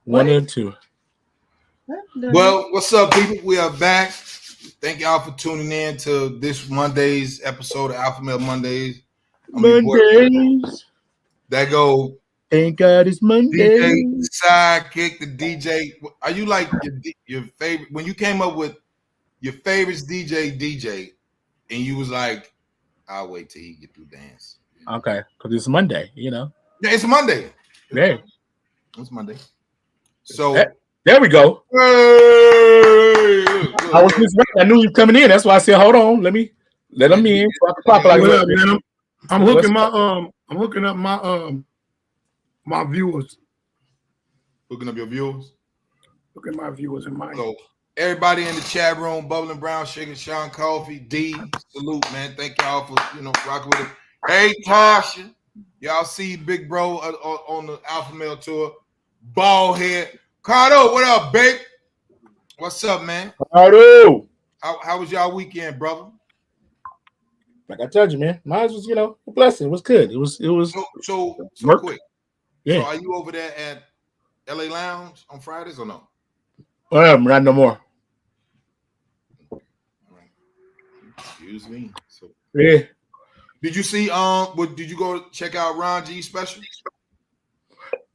One and two. Well, what's up, people? We are back. Thank y'all for tuning in to this Monday's episode of Alpha Male Mondays. Mondays. That go. Thank God it's Monday. DJ Sidekick, the DJ. Are you like your favorite? When you came up with your favorite DJ, and you was like, I'll wait till he get through dance. Okay, because it's Monday, you know. Yeah, it's Monday. Yeah. It's Monday. So there we go. Hey, I was just waiting. I knew he was coming in. That's why I said, hold on, let him in. So I can pop like what up, man? I'm hooking up my viewers. Hooking up your viewers. Look at my viewers and mine. So everybody in the chat room, Bubbling Brown, Shaking Sean Coffee, D, salute, man. Thank y'all for rocking with it. Hey, Tasha, y'all see Big Bro on the Alpha Male tour. Bald head. Cardo, what up, babe? What's up, man? Cardo. How was y'all weekend, brother? Like I told you, man. Mine was, a blessing. It was good. It was. So quick. Yeah. So are you over there at LA Lounge on Fridays or no? Not no more. Excuse me. So yeah. Did you see did you go check out Ron G special?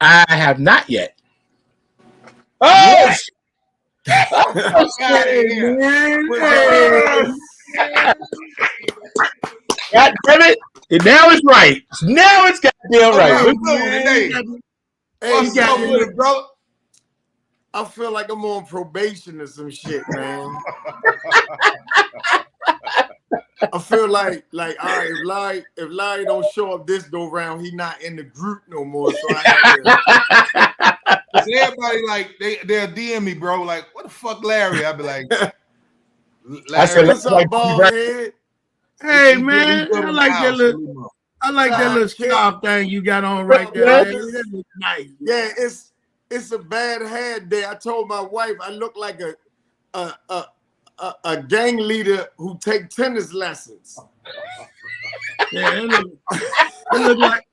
I have not yet. Oh, God damn it. And now it's right. Now it's goddamn right. What's up with it, brother? I feel like I'm on probation or some shit, man. I feel like all right, if Larry don't show up this go round, he not in the group no more. So everybody they'll DM me, bro. Like, what the fuck, Larry? I'll be like, Larry, I said, what's up, bald head? Hey man, I like that little scarf thing you got on right there. That looks nice. Yeah, it's a bad hair day. I told my wife I look like a gang leader who take tennis lessons. Yeah, it look like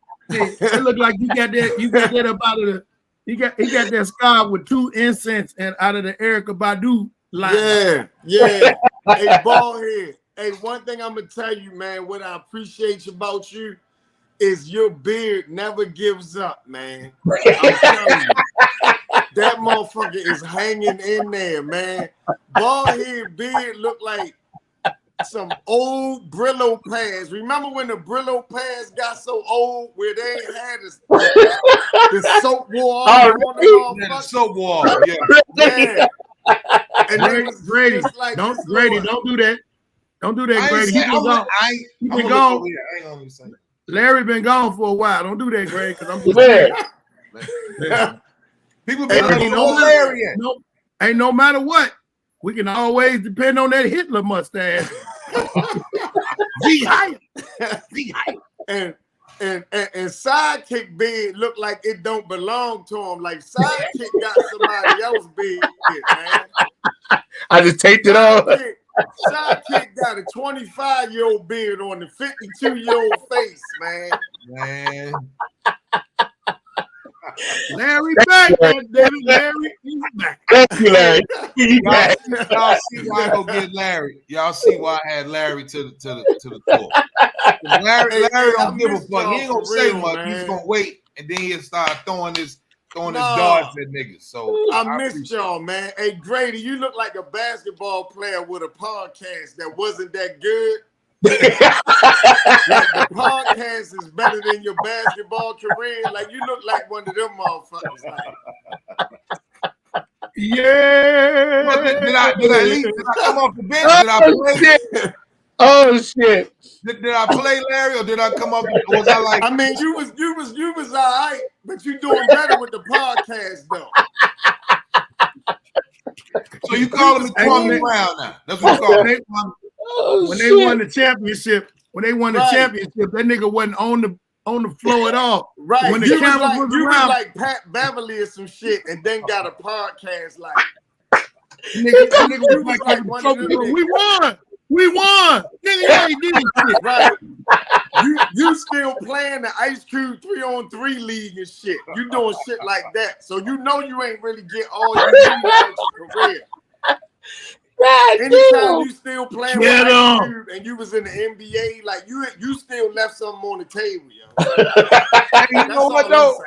you got that up out of the. He got that scarf with 2 incense and out of the Erykah Badu line. Yeah. Hey, bald head. Hey, one thing I'm gonna tell you, man. What I appreciate about you is your beard never gives up, man. I'm telling you. That motherfucker is hanging in there, man. Bald head beard look like some old Brillo pads. Remember when the Brillo pads got so old where they ain't had the soap wall? The soap wall, yeah. And Grady, don't do that. Don't do that, Grady. He been gone. Larry been gone for a while. Don't do that, Grady, because I'm just People be hilarious. Ain't no matter what, we can always depend on that Hitler mustache. And Sidekick beard look like it don't belong to him. Like Sidekick got somebody else beard, man. I just taped it off. Sidekick got a 25-year-old beard on the 52-year-old face, man. Larry back, David. Larry, he's back. Thank you, Larry. Y'all see why I go get Larry. Y'all see why I had Larry to the tour. Larry don't give a fuck. He ain't gonna say much. Man. He's gonna wait, and then he'll start throwing his darts at niggas. So I missed y'all, man. Hey, Grady, you look like a basketball player with a podcast that wasn't that good. Like the podcast is better than your basketball career. Like you look like one of them motherfuckers. Like. Yeah. But did I come off the bench? Did I play? Oh shit! Did I play Larry or did I come up? Or was I like? I mean, you was all right, but you doing better with the podcast though. So you calling me Kwame Brown now? That's what you call me. When they won the championship, that nigga wasn't on the floor at all. Right. When the camera was around, was like Pat Beverly or some shit, and then got a podcast like. Nigga was like we won. Nigga, you ain't did shit. Right. you still playing the Ice Cube 3-on-3 league and shit. You doing shit like that. So you know you ain't really get all you need out your career. Anytime you still playing with Ice Cube and you was in the NBA, like you still left something on the table, yo. You know what though?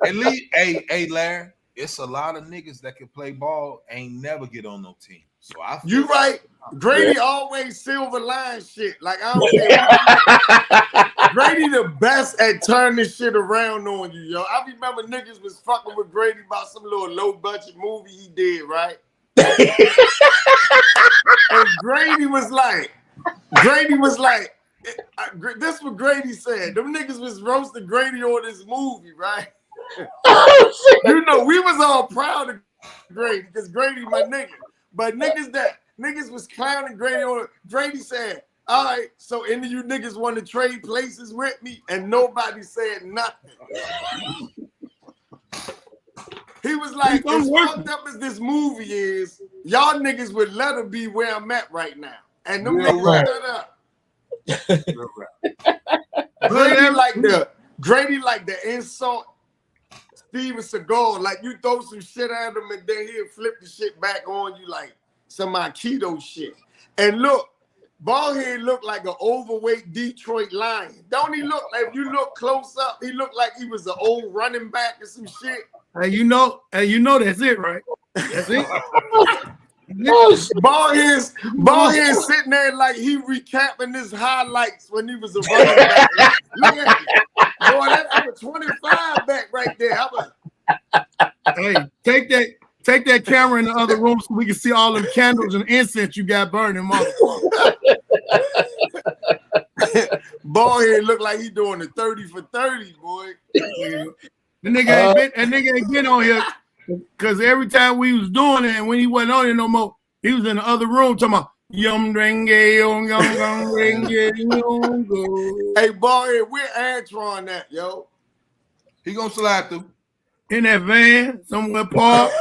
At least, hey, Larry, it's a lot of niggas that can play ball ain't never get on no team. So you right. Grady always silver line shit. Like I don't care. Grady the best at turning shit around on you, yo. I remember niggas was fucking with Grady about some little low budget movie he did, right? And Grady was like, this is what Grady said. Them niggas was roasting Grady on this movie, right? You know, we was all proud of Grady because Grady my nigga. But niggas was clowning Grady on it. Grady said, all right, so any of you niggas want to trade places with me? And nobody said nothing. He was like, as fucked up as this movie is, y'all niggas would let her be where I'm at right now. And them niggas shut up. Grady like the insult Steven Seagal. Like you throw some shit at him and then he'll flip the shit back on you like some Aikido shit. And look, Ballhead looked like an overweight Detroit Lion. Don't he look like, if you look close up, he looked like he was an old running back or some shit. And you know that's it, right? That's it. Ballhead sitting there like he recapping his highlights when he was a running back. Look at it. Boy, that's a 25 back right there. Hey, take that camera in the other room so we can see all them candles and incense you got burning, motherfucker. Ballhead look like he doing the 30 for 30, boy. The nigga ain't been on here because every time we was doing it and when he wasn't on here no more, he was in the other room talking about yum renge yum renge yum. Hey, Ballhead, where Antron at, yo? He gonna slide through in that van somewhere parked.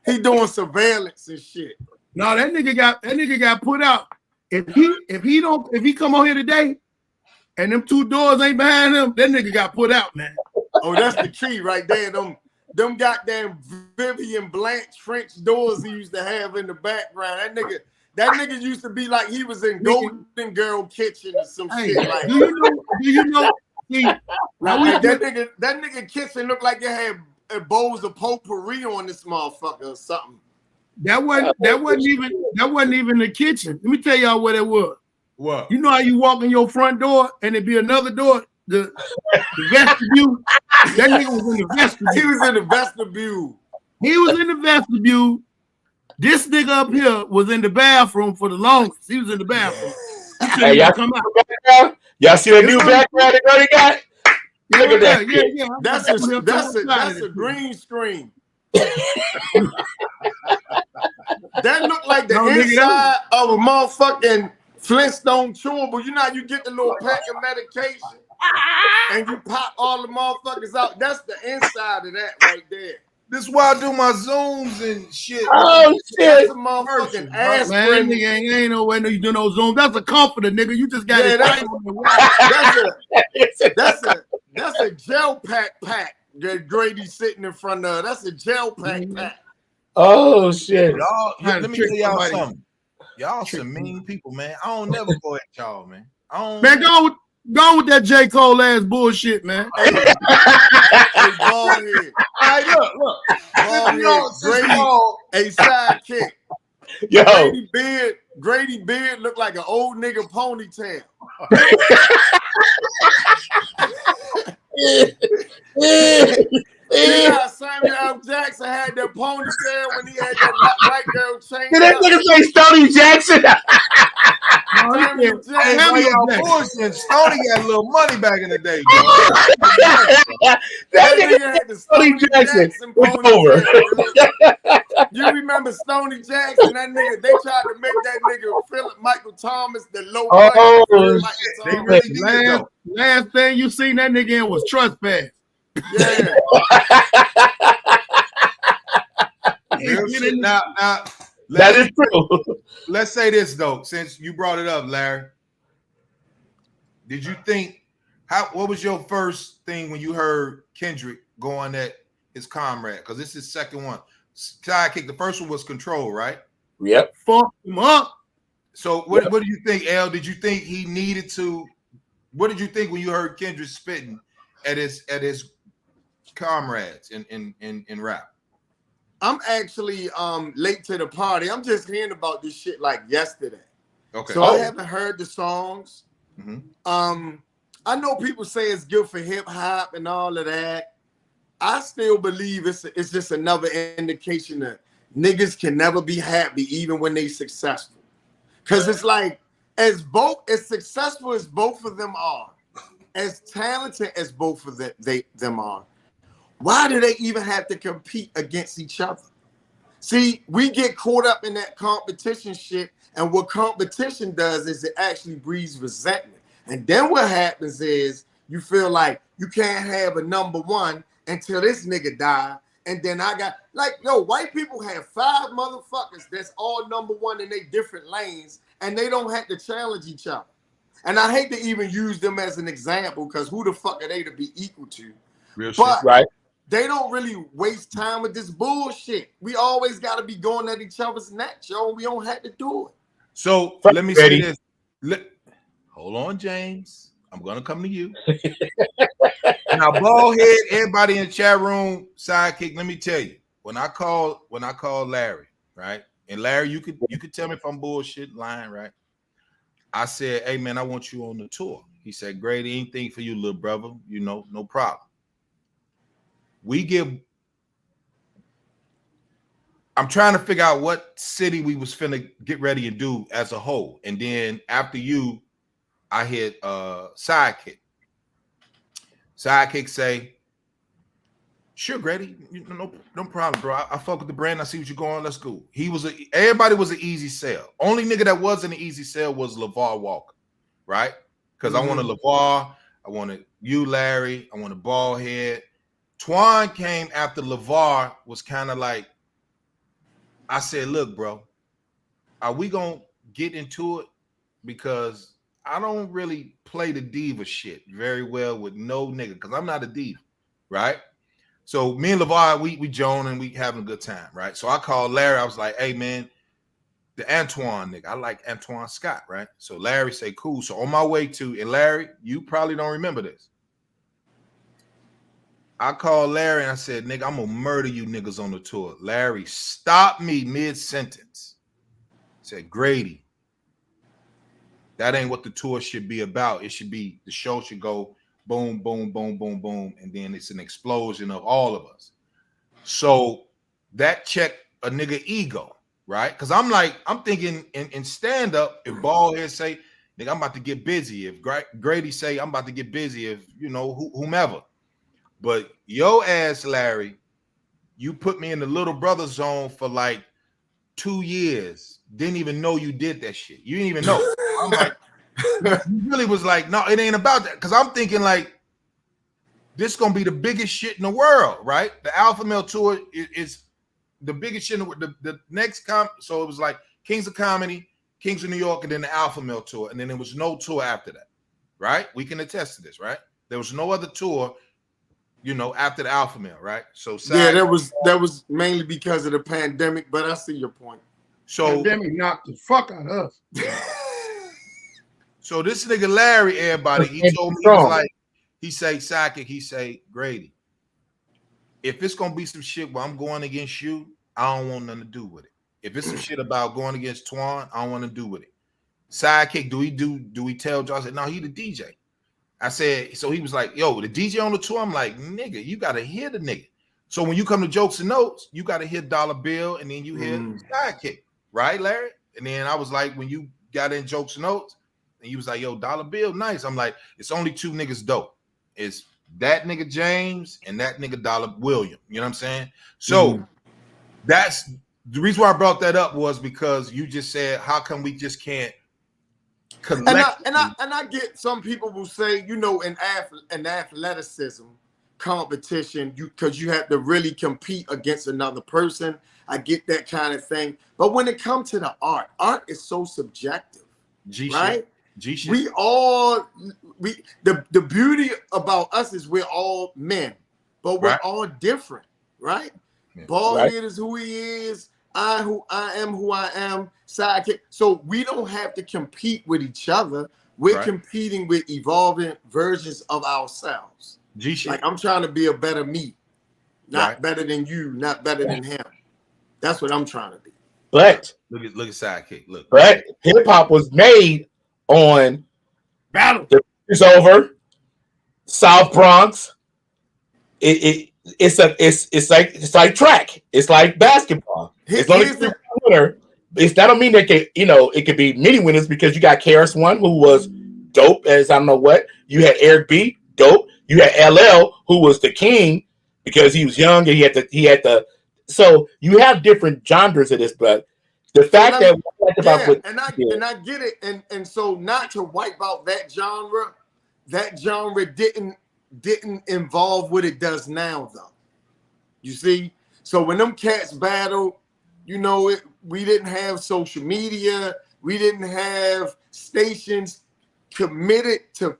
He doing surveillance and shit. No, that nigga got put out. If he come on here today and them two doors ain't behind him, that nigga got put out, man. Oh, that's the key right there. Them goddamn Vivian Blanche French doors he used to have in the background. That nigga used to be like he was in Golden Girl Kitchen or some shit like. Do you know? Like that nigga kitchen looked like it had bowls of potpourri on this motherfucker or something. That wasn't even the kitchen. Let me tell y'all what it was. What? You know how you walk in your front door and it'd be another door, the vestibule. That nigga was in the vestibule. He was in the vestibule. He was in the vestibule. This nigga up here was in the bathroom for the longest. He was in the bathroom. Hey, y'all see the new background that Grady got? Look at that. Yeah. That's a green screen. That looked like the inside of a motherfucking Flintstone chewable. You know how you get the little pack of medication and you pop all the motherfuckers out. That's the inside of that right there. This is why I do my Zooms and shit. Oh shit! That's a motherfucking ass. Man, nigga ain't no way you do no Zoom. That's a comforter, nigga. You just got it. That's a gel pack that Grady's sitting in front of. That's a gel pack. Oh shit! Y'all, let me tell y'all something. Y'all some mean people, man. I don't never go at y'all, man. Man, go with that J. Cole ass bullshit, man. Hey, Ballhead. All right, look. Ballhead, Grady, a sidekick. Yo. Grady beard looked like an old nigga ponytail. You know Samuel L. Jackson had that ponytail when he had that white girl chain. Did that nigga say Stoney Jackson? Samuel Jackson. Stoney got a little money back in the day. That nigga had the Stoney Jackson over. You remember Stoney Jackson? That nigga, they tried to make that nigga Philip Michael Thomas the low. They really did. Last thing you seen that nigga in was Trespass. Yeah. Now, that is true. Let's say this though, since you brought it up, Larry. did you think what was your first thing when you heard Kendrick going at his comrade? Because this is his second one. Sidekick, the first one was Control, right? Yep. Fuck him up. So what do you think, L? Did you think he needed to? What did you think when you heard Kendrick spitting at his comrades in rap? I'm actually late to the party. I'm just hearing about this shit like yesterday. Okay. So I haven't heard the songs. Mm-hmm. I know people say it's good for hip hop and all of that. I still believe it's just another indication that niggas can never be happy even when they successful. Cause it's like as successful as both of them are, as talented as both of them are, why do they even have to compete against each other? See, we get caught up in that competition shit, and what competition does is it actually breeds resentment. And then what happens is you feel like you can't have a number one until this nigga die. And then I got white people have 5 motherfuckers that's all number one in their different lanes, and they don't have to challenge each other. And I hate to even use them as an example because who the fuck are they to be equal to? Real but shit. Right. They don't really waste time with this bullshit. We always got to be going at each other's neck, yo. We don't have to do it. So let me say this. Hold on, James. I'm gonna come to you. Now, Ballhead, everybody in the chat room, Sidekick. Let me tell you, when I call Larry, right? And Larry, you could tell me if I'm bullshit, lying, right? I said, hey man, I want you on the tour. He said, great, anything for you, little brother. You know, no problem. I'm trying to figure out what city we was finna get ready and do as a whole. And then after you, I hit Sidekick. Sidekick say, sure, Grady, no problem, bro. I fuck with the brand. I see what you're going. Let's go. Everybody was an easy sell. Only nigga that wasn't an easy sell was LeVar Walker, right? Because I wanted LeVar, I wanted you, Larry, I wanted Ballhead. Twan came after LeVar was kind of like, I said, look, bro, are we gonna get into it? Because I don't really play the diva shit very well with no nigga, because I'm not a diva, right? So me and LeVar, we join and we having a good time, right? So I called Larry. I was like, hey, man, the Antoine nigga. I like Antoine Scott, right? So Larry say, cool. So on my way to, and Larry, you probably don't remember this. I called Larry and I said, nigga, I'm going to murder you niggas on the tour. Larry stopped me mid-sentence. Said, Grady, that ain't what the tour should be about. It should be, the show should go boom, boom, boom, boom, boom. And then it's an explosion of all of us. So that checked a nigga ego, right? Because I'm thinking in stand-up, if Ballhead say, nigga, I'm about to get busy. If Grady say, I'm about to get busy. If, you know, whomever. But yo ass, Larry, you put me in the little brother zone for like 2 years. Didn't even know you did that shit. You didn't even know. I'm like, you really was like, no, it ain't about that. Because I'm thinking like, this is gonna be the biggest shit in the world, right? The Alpha Male tour is the biggest shit in the next so it was like Kings of Comedy, Kings of New York, and then the Alpha Male tour, and then there was no tour after that, right? We can attest to this, right? There was no other tour, you know, after the Alpha Male, right? So yeah, that was mainly because of the pandemic, but I see your point. So pandemic knocked the fuck out of us. So this nigga Larry, everybody, he told me, he say Sidekick, he say, Grady, if it's gonna be some shit where I'm going against you, I don't want nothing to do with it. If it's some shit about going against Twan, I don't want to do with it. Sidekick, do we tell Josh? I said, no, he the DJ. I said, so he was like, yo, the DJ on the tour. I'm like, nigga, you gotta hear the nigga. So when you come to Jokes and Notes, you gotta hear Dollar Bill, and then you hear Sidekick, right, Larry? And then I was like, when you got in Jokes and Notes, and he was like, yo, Dollar Bill, nice. I'm like, it's only 2 niggas dope. It's that nigga James and that nigga Dollar William. You know what I'm saying? So that's the reason why I brought that up, was because you just said, how come we just can't collect? And I get some people will say, you know, in athleticism competition, because you have to really compete against another person. I get that kind of thing. But when it comes to the art is so subjective, right? G shit. The beauty about us is we're all men, but we're all different, right? Yeah. Baldhead is who he is. I am who I am. Sidekick. So we don't have to compete with each other. We're competing with evolving versions of ourselves. G shit. Like I'm trying to be a better me, not better than you, not better than him. That's what I'm trying to be. But look at Sidekick. Look. But hip hop was made on battle. It's over. South Bronx. It's like track. It's like basketball. It's only one winner. That don't mean that it could be many winners because you got KRS-One who was dope as I don't know what. You had Eric B, dope. You had LL who was the king because he was young and he had the. So you have different genres of this, but the fact that I get it, and so not to wipe out that genre didn't involve what it does now though. You see, so when them cats battled, we didn't have social media, we didn't have stations committed to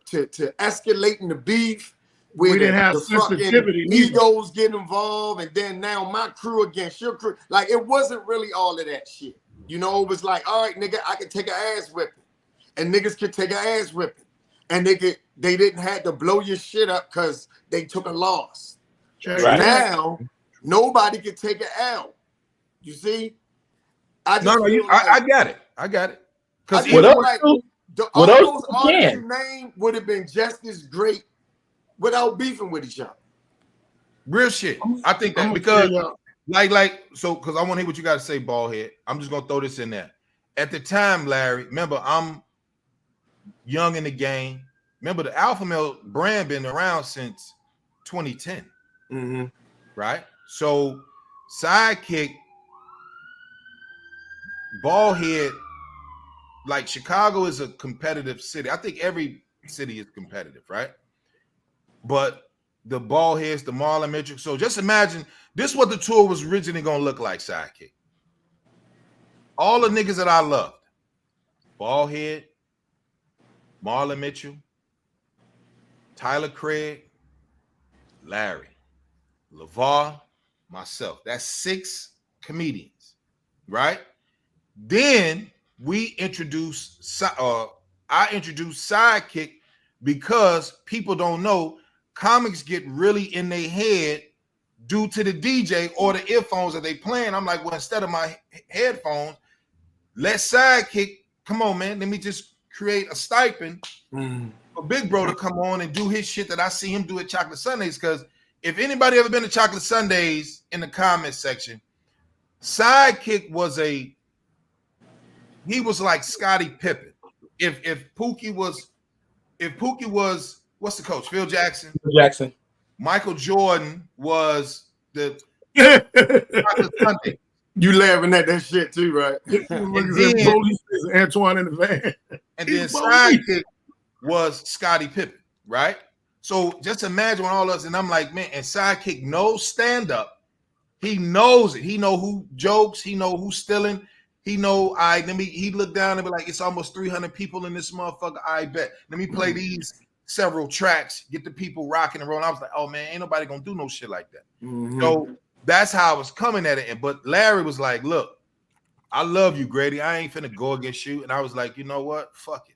escalating the beef. We didn't have sensitivity. Egos get involved, and then now my crew against your crew. Like it wasn't really all of that shit. It was like, all right, nigga, I can take an ass whipping, and niggas could take an ass whipping, and they didn't have to blow your shit up because they took a loss. Right. Now nobody can take an L. You see? I got it. Because all those artists you named would have been just as great without beefing with each other. Real shit. I think that because because I want to hear what you got to say, Baldhead. I'm just gonna throw this in there. At the time, Larry, remember I'm young in the game. Remember the Alpha Male brand been around since 2010. Mm-hmm. Right? So Sidekick, Baldhead, like Chicago is a competitive city. I think every city is competitive, right? But the Baldheads, the Marlon Mitchell. So just imagine this is what the tour was originally gonna look like, Sidekick. All the niggas that I loved. Baldhead, Marlon Mitchell, Tyler Craig, Larry, LeVar, myself. That's 6 comedians, right? Then I introduced Sidekick because people don't know comics get really in their head due to the DJ or the earphones that they playing. I'm like, well, instead of my headphones, let Sidekick, come on, man, let me just create a stipend for Big Bro to come on and do his shit that I see him do at Chocolate Sundays. Because if anybody ever been to Chocolate Sundays in the comments section, Sidekick was like Scottie Pippen. If Pookie was what's the coach? Phil Jackson. Michael Jordan was the Chocolate Sunday. You laughing at that shit too, right? Antoine in the van. And then Sidekick was Scottie Pippen, right? So just imagine when all of us, and I'm like, man, and Sidekick knows stand-up. He knows it. He know who jokes. He know who's stealing. He know, he look down and be like, it's almost 300 people in this motherfucker. I bet. Let me play these several tracks, get the people rocking and rolling. I was like, oh man, ain't nobody gonna do no shit like that. Mm-hmm. So that's how I was coming at it. But Larry was like, look, I love you, Grady. I ain't finna go against you. And I was like, you know what? Fuck it.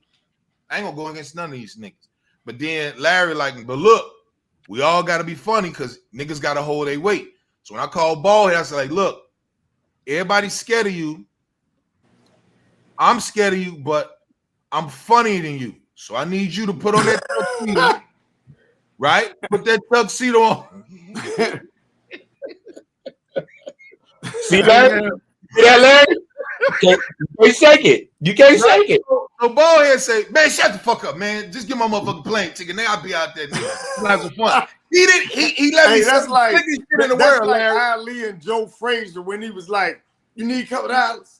I ain't gonna go against none of these niggas. But then Larry like, but look, we all gotta be funny because niggas gotta hold their weight. So when I called Baldhead, I said, like, look, everybody's scared of you. I'm scared of you, but I'm funnier than you. So I need you to put on that tuxedo, right? Put that tuxedo on. See that? Yeah, Larry? You can't shake it. You can't shake it. So Baldhead say, man, shut the fuck up, man. Just give my motherfucking plane ticket. Now I'll be out there. Having fun. He didn't. He let me. That's like shit in the world, like Larry. Ali and Joe Frazier when he was like, "You need $2."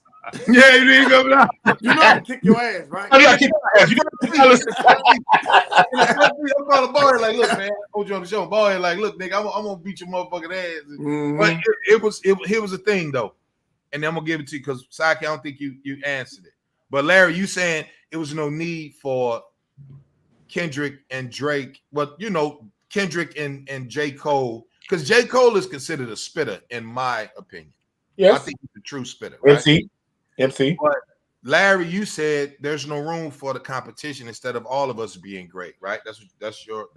Yeah, you need to go down. You know, kick your ass, right? Oh, yeah, kick your ass. You gotta I'm calling Baldhead like, look, man, I told you on the show. Baldhead like, look, nigga, I'm gonna beat your motherfucking ass. Mm-hmm. But it was a thing though, and then I'm gonna give it to you because Sidekick, I don't think you answered it. But Larry, you saying it was no need for Kendrick and Drake, but you know, Kendrick and J. Cole, because J. Cole is considered a spitter, in my opinion. Yes. I think he's a true spitter, right? MC. But Larry, you said there's no room for the competition instead of all of us being great, right? That's your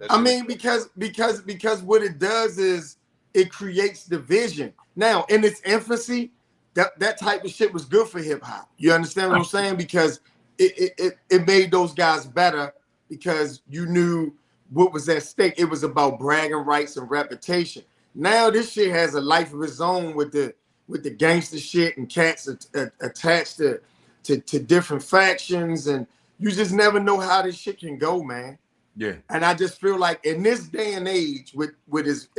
because what it does is it creates division. Now, in its infancy, that type of shit was good for hip hop. You understand what I'm saying? Because it made those guys better because you knew what was at stake. It was about bragging rights and reputation. Now this shit has a life of its own with the gangster shit and cats attached to different factions, and you just never know how this shit can go, man. Yeah. And I just feel like in this day and age, with where his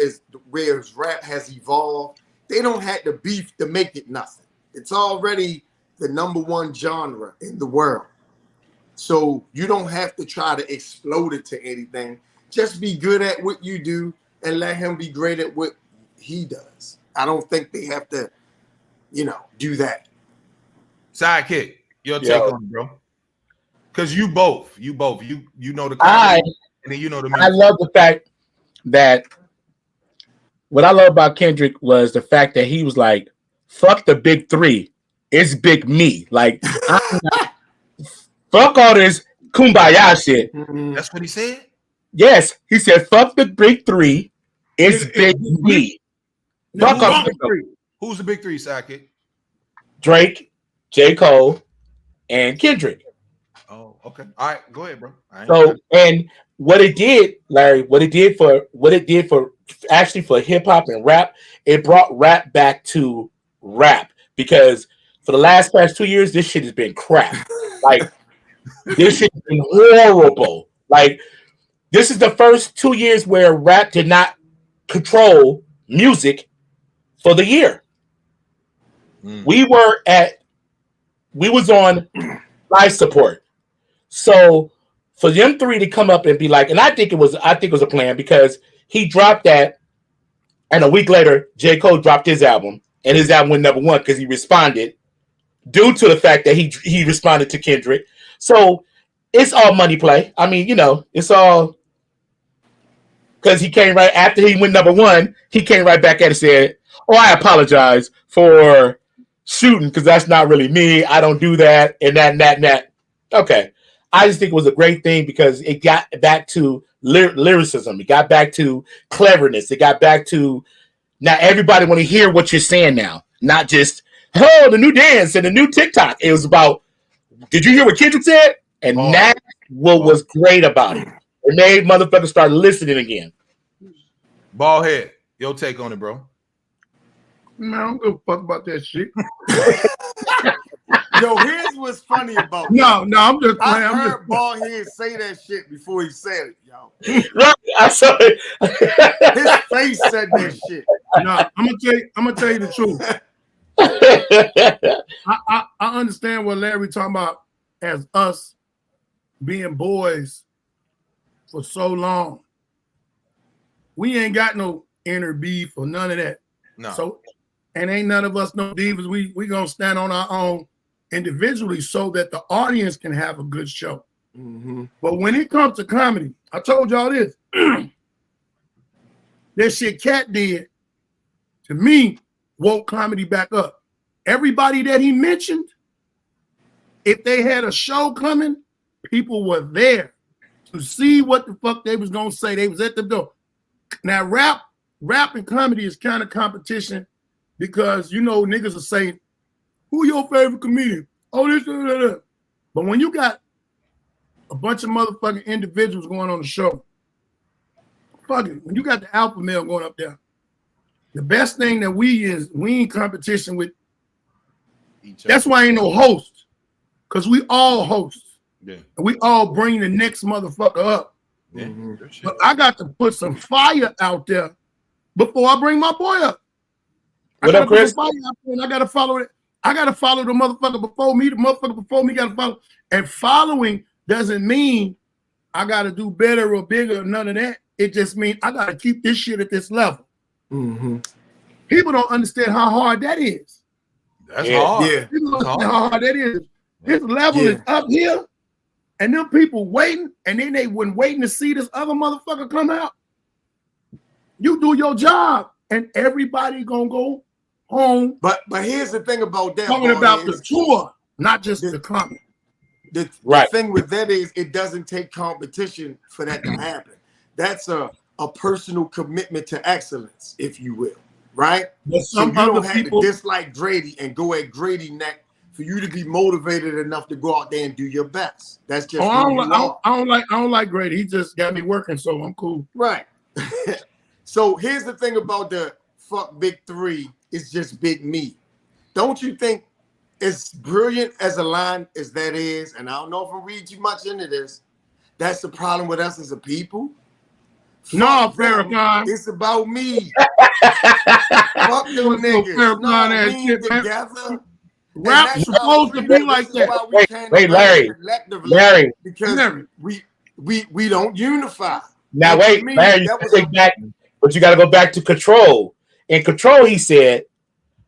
rap has evolved, they don't have to beef to make it nothing. It's already the #1 genre in the world. So you don't have to try to explode it to anything. Just be good at what you do and let him be great at what he does. I don't think they have to, do that. Sidekick, your take on it, bro. Because you both, you know the comedy, and then you know the music. I love the fact that what I love about Kendrick was the fact that he was like, fuck the big three. It's big me. Like, fuck all this kumbaya shit. That's what he said? Yes. He said, fuck the big three. It's big me. Fuck off the big three. Who's the big three, Sidekick? Drake, J. Cole, and Kendrick. Oh, okay. All right, go ahead, bro. So, and what it did, Larry, what it did for actually for hip hop and rap, it brought rap back to rap, because for the past 2 years, this shit has been crap. Like, this shit has been horrible. Like, this is the first 2 years where rap did not control music for the year. We was on life support. So for them three to come up and be like, and I think it was a plan, because he dropped that, and a week later, J. Cole dropped his album, and his album went #1 because he responded due to the fact that he responded to Kendrick. So it's all money play. I mean, it's all because he came right after he went #1. He came right back at it and said, "Oh, I apologize for shooting because that's not really me. I don't do that and that." Okay. I just think it was a great thing because it got back to lyricism. It got back to cleverness. It got back to now everybody want to hear what you're saying now, not just, oh, the new dance and the new TikTok. It was about, did you hear what Kendrick said? And that's what was great about it. It made motherfuckers start listening again. Ballhead, your take on it, bro. Man, I don't give a fuck about that shit. Yo, here's what's funny about No, I'm just playing. I heard Ballhead say that shit before he said it, yo. Right, I saw it. His face said that shit. No, I'm gonna tell you the truth. I understand what Larry talking about as us being boys for so long. We ain't got no inner beef or none of that. No. So, and ain't none of us no divas. We gonna stand on our own individually so that the audience can have a good show. Mm-hmm. But when it comes to comedy, I told y'all this. That shit Cat did, to me, woke comedy back up. Everybody that he mentioned, if they had a show coming, people were there to see what the fuck they was gonna say. They was at the door. Now, rap and comedy is kind of competition because, niggas will say, who your favorite comedian? Oh, this, that. But when you got a bunch of motherfucking individuals going on the show, fuck it. When you got the alpha male going up there, the best thing that we in competition with. That's why ain't no host, because we all hosts. Yeah. And we all bring the next motherfucker up. Yeah. But I got to put some fire out there before I bring my boy up. What up, Chris? And I gotta follow it. I gotta follow the motherfucker before me. The motherfucker before me gotta follow. And following doesn't mean I gotta do better or bigger or none of that. It just means I gotta keep this shit at this level. Mm-hmm. People don't understand how hard that is. That's hard. Yeah. People don't understand how hard that is. His level is up here, and them people waiting, and then they were waiting to see this other motherfucker come out. You do your job, and everybody gonna go home. But here's the thing about that. Talking about the tour, not just the comment. The thing with that is it doesn't take competition for that to happen. That's a personal commitment to excellence, if you will, right? So you don't have to dislike Grady and go at Grady neck for you to be motivated enough to go out there and do your best. That's just I don't like Grady. He just got me working, so I'm cool. Right. So here's the thing about the fuck Big Three. It's just big me. Don't you think as brilliant as a line as that is, and I don't know if I read too much into this, that's the problem with us as a people? No, Farrakhan. It's about me. Fuck them niggas. No, we ain't together. Rap's supposed to be like that. Wait, Larry. Because we don't unify. Now wait, Larry, but you got to go back to Control. In Control, he said,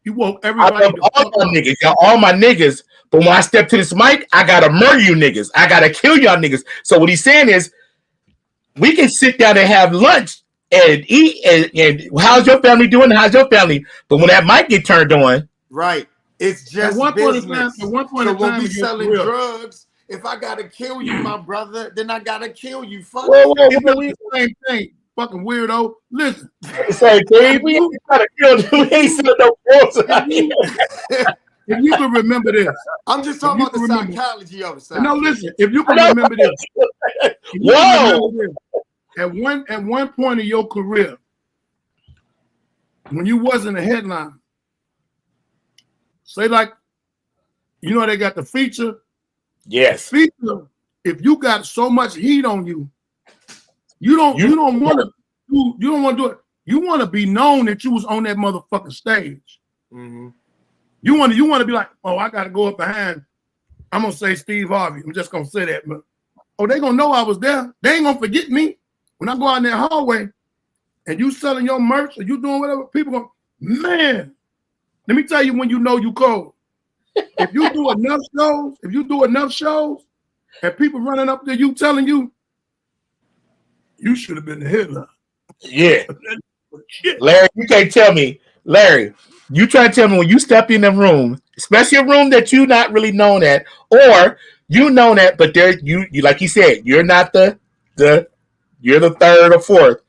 "You woke everybody. I love all my niggas, y'all, all my niggas. But when I step to this mic, I gotta murder you niggas. I gotta kill y'all niggas." So what he's saying is, we can sit down and have lunch and eat and how's your family doing? How's your family? But when that mic get turned on, right? It's just at one business. point in time, when we selling drugs, if I gotta kill you, my brother, then I gotta kill you. Fuck. Same thing. Fucking weirdo. Listen. Say, Dave, we ain't trying to kill you. We ain't selling no drugs. If you can remember this, I'm just talking about the psychology of it. No, listen. If you can remember this, at one point in your career, when you wasn't a headline, say like, you know they got the feature. Yes. Feature. If you got so much heat on you, you don't want to do it. You want to be known that you was on that motherfucking stage. Mm-hmm. You want to be like, oh, I got to go up behind. I'm gonna say Steve Harvey. I'm just gonna say that, but they gonna know I was there. They ain't gonna forget me when I go out in that hallway and you selling your merch or you doing whatever. People go, man. Let me tell you when you know you cold. If you do enough shows, and people running up to you telling you, you should have been the headline. Yeah. Larry, you can't tell me. Larry, you try to tell me when you step in the room, especially a room that you not really known at, or you know that, but there you like you said, you're not you're the third or fourth.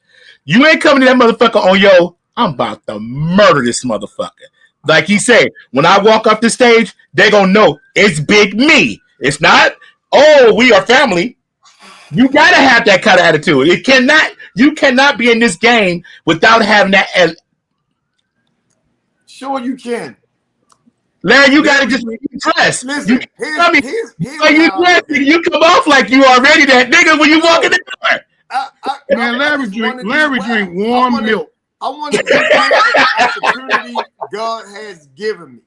You ain't coming to that motherfucker on I'm about to murder this motherfucker. Like he said, when I walk up the stage, they gonna know it's big me. It's not, oh, we are family. You gotta have that kind of attitude. You cannot be in this game without having that. Sure, you can. Larry, you gotta just dress. Listen, you come off like you already that nigga when you walk in the door. Man, Larry drink warm milk. I want to give the opportunity God has given me.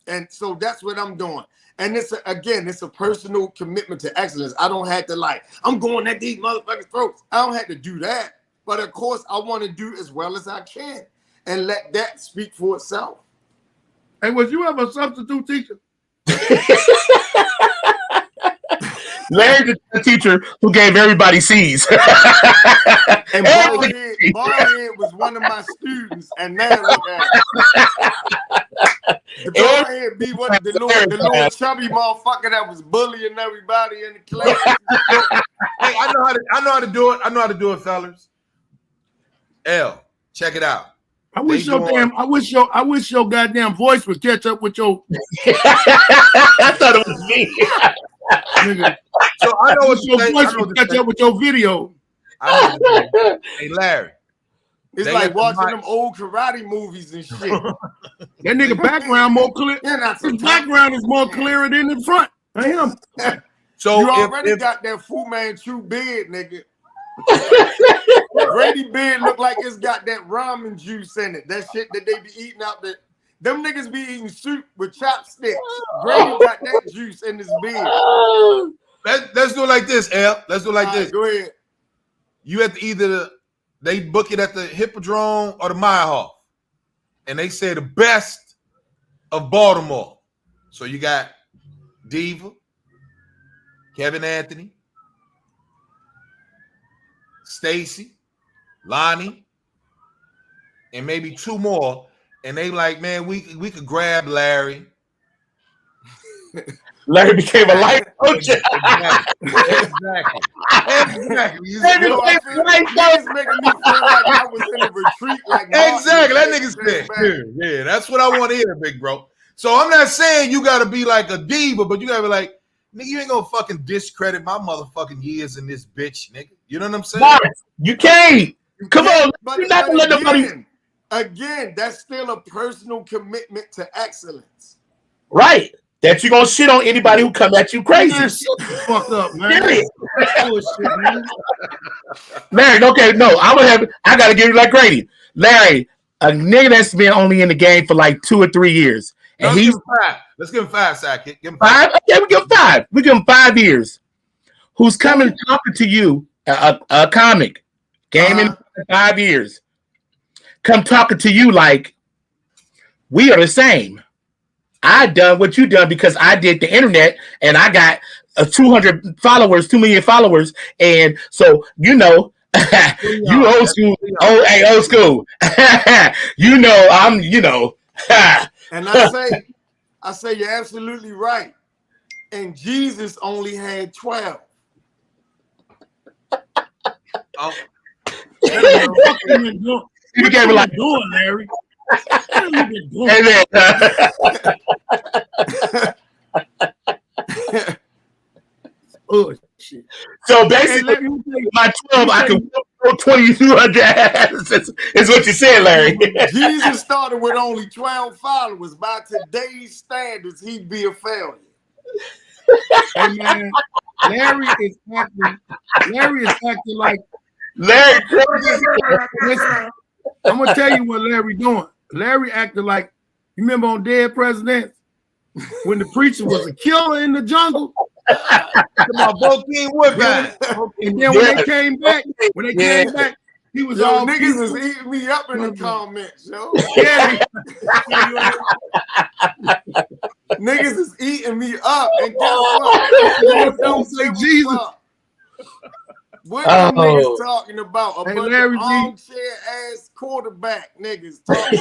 And so that's what I'm doing. And it's a personal commitment to excellence. I don't have to I'm going at these motherfuckers' throats. I don't have to do that. But of course, I want to do as well as I can and let that speak for itself. Hey, was you ever a substitute teacher? Larry, the teacher who gave everybody C's. And Ballhead was one of my students, and now look at it. The Ballhead be the little chubby motherfucker that was bullying everybody in the class. Hey, I know how to do it. I know how to do it, fellas. L, check it out. I wish your goddamn voice would catch up with your. I thought it was me. Nigga. So I know what your voice would catch up with your video. Hey, Larry. It's like watching them old karate movies and shit. That nigga background more clear. His background is more clearer than the front. I am. So you already got that Fu Manchu beard, nigga. Grady beard look like it's got that ramen juice in it. That shit that they be eating out there. Them niggas be eating soup with chopsticks. Grady got that juice in his beard. Let's do it like this, L. Let's do it like this. Go ahead. You have to they book it at the Hippodrome or the Meyerhoff. And they say the best of Baltimore. So you got Diva, Kevin Anthony, Stacy, Lonnie, and maybe 2 more. And they like, man, we could grab Larry. Larry became a life coach. Exactly. Niggas making me feel like I was in a retreat. Like Exactly. That nigga said, yeah, that's what I want to hear, big bro. So I'm not saying you got to be like a diva, but you got to be like, nigga, you ain't gonna fucking discredit my motherfucking years in this bitch, nigga. You know what I'm saying? No, you can't. Come on. You're not gonna let nobody. Again, that's still a personal commitment to excellence. Right. That you're gonna shit on anybody who come at you crazy. Man, shut the fuck up, man. Period. Bullshit, man. Larry, okay, no, I gotta give you like Grady. Larry, a nigga that's been only in the game for like 2 or 3 years. And he's 5. Let's give him 5, sidekick. Give him 5. Okay, we give him 5. We give him 5 years. Who's coming talking to you, a comic, game in 5 years, come talking to you like we are the same. I done what you done because I did the internet and I got 200 followers, 2 million followers, and so you know, you old school, old school. You know, I'm, you know. And I say you're absolutely right. And Jesus only had 12. What you been like doing, Larry? What have you been doing? Oh shit! So basically, my 12, I can throw 2,200 asses. Is what you said, Larry. Jesus started with only 12 followers. By today's standards, he'd be a failure. Hey man, Larry is acting like Larry. Listen, I'm gonna tell you what Larry doing. Larry acted like, you remember on Dead Presidents when the preacher was a killer in the jungle? About Bokeem Woodbine. And then when they came back, he was all niggas is eating me up in the comments, yo. Yeah. Niggas is eating me up, and guess what? Don't say Jesus. What are niggas talking about? A bunch of armchair ass quarterback niggas talking.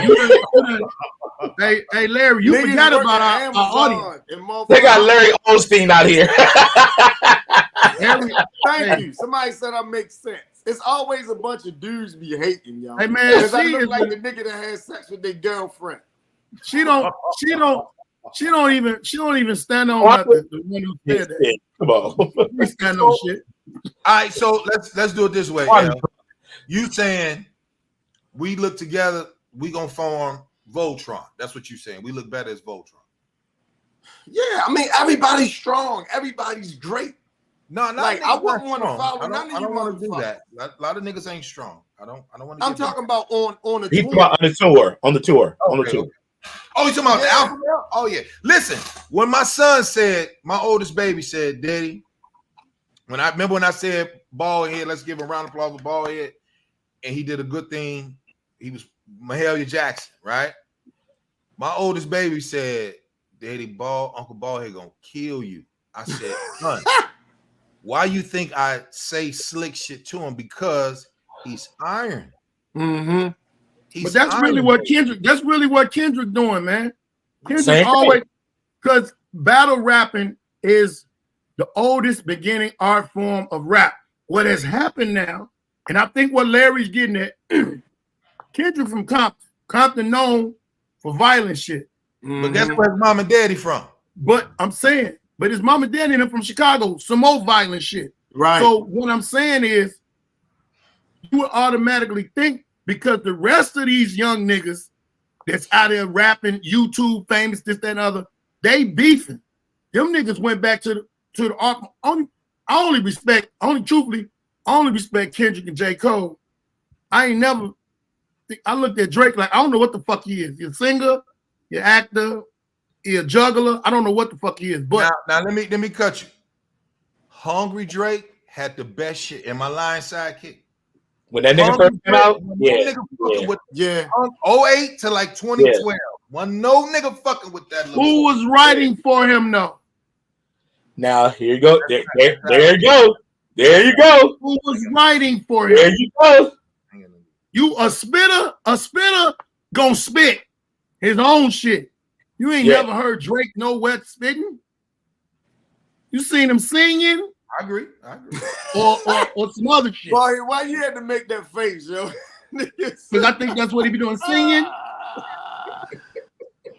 Hey, Larry, you forgot about our audience. They got Larry Osteen out here. Thank you. Somebody said I make sense. It's always a bunch of dudes be hating, y'all. Hey man, because I look like the nigga that had sex with their girlfriend. She don't even stand on nothing. The one who said that. Come on. We stand on shit. All right, so let's do it this way. You saying we look together, we gonna form Voltron. That's what you saying. We look better as Voltron. Yeah, I mean everybody's strong, everybody's great. No, like I wouldn't want to follow none of you. I don't want to do that. A lot of niggas ain't strong. I don't want to. I'm talking about on the tour. On the tour. Oh, you talking about the Alpha Male? Oh yeah. Listen, when my son said, my oldest baby said, Daddy, when I said bald head, let's give him a round of applause for bald head, and he did a good thing. He was Mahalia Jackson, right? My oldest baby said, Daddy, Uncle Baldhead gonna kill you. I said, son, why you think I say slick shit to him? Because he's iron. Mm-hmm. But that's really what Kendrick doing, man. Kendrick always, because battle rapping is the oldest beginning art form of rap. What has happened now, and I think what Larry's getting at, Kendrick from Compton known for violent shit. But guess where his mom and daddy from? But I'm saying, but his mom and daddy and him from Chicago, some more violent shit. Right. So what I'm saying is, you would automatically think, because the rest of these young niggas that's out there rapping, YouTube famous, this, that, and other, they beefing. Them niggas went back to the art. I only respect Kendrick and J. Cole. I looked at Drake like, I don't know what the fuck he is. He's a singer, he's an actor, he's a juggler. I don't know what the fuck he is. But now let me cut you. Hungry Drake had the best shit. Am I lying, sidekick? When that nigga first came out, yeah. 08 to like 2012. When no nigga fucking with that. Who was writing for him though? Now here you go. There you go. There you go. Who was writing for him? There you go. You a spitter gonna spit his own shit. You ain't never heard Drake no wet spitting. You seen him singing? I agree. Or some other shit. Boy, why you had to make that face, yo? Because I think that's what he be doing, singing.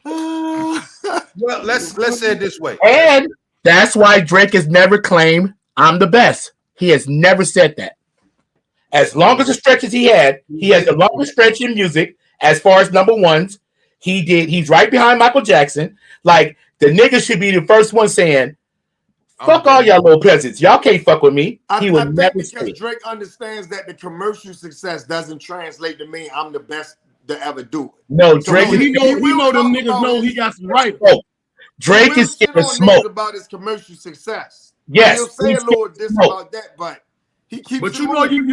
Well, let's say it this way. And that's why Drake has never claimed I'm the best. He has never said that. As long as the stretches he had, he has the longest stretch in music as far as number ones. He's right behind Michael Jackson. Like, the nigga should be the first one saying, fuck all y'all little peasants. Y'all can't fuck with me. He would never say. Because Drake understands that the commercial success doesn't translate to mean I'm the best to ever do it. No, Drake so he know them niggas know he got some right. Drake is getting smoke about his commercial success. Yes, he'll say a little this about that, but he keeps. But you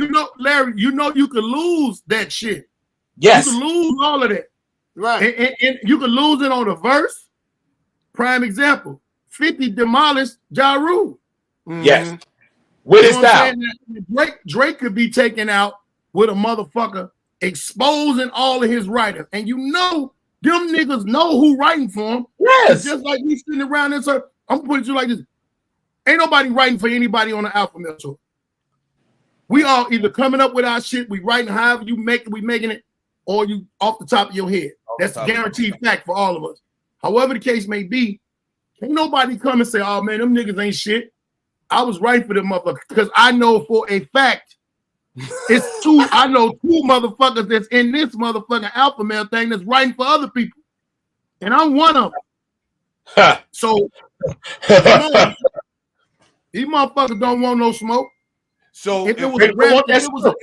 know, Larry, you know you could lose that shit. Yes, you could lose all of that. Right, and you could lose it on a verse. Prime example: 50 demolished Ja Rule. Yes, with his style. Drake could be taken out with a motherfucker exposing all of his writers, and you know them niggas know who writing for him. Yes, it's just like we sitting around and say, I'm putting you like this. Ain't nobody writing for anybody on the Alpha Male tour. We all either coming up with our shit, we writing however you make it, we making it, or you off the top of your head. That's a guaranteed fact for all of us. However the case may be, ain't nobody come and say, oh man, them niggas ain't shit. I was writing for them motherfuckers because I know for a fact I know two motherfuckers that's in this motherfucking Alpha Male thing that's writing for other people. And I'm one of them. So these motherfuckers don't want no smoke. So if it was a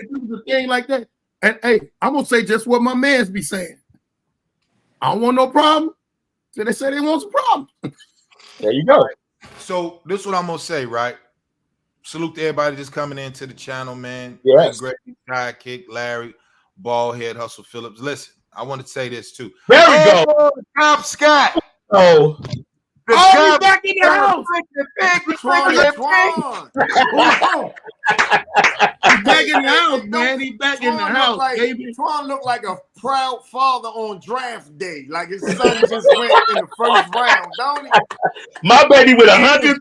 thing like that, and hey, I'm gonna say just what my mans be saying. I don't want no problem. So they say they want some problems. There you go. So this is what I'm gonna say, right? Salute to everybody just coming into the channel, man. Yes. Great Sidekick, Larry, Ballhead, Hustle Phillips. Listen, I want to say this too. There we go. Cop Scott. Oh. He's back in the house. He's back in the house, man. He's back in the house, baby. Twan looked like a proud father on draft day. Like his son just went in the first round, don't he? My baby with 100.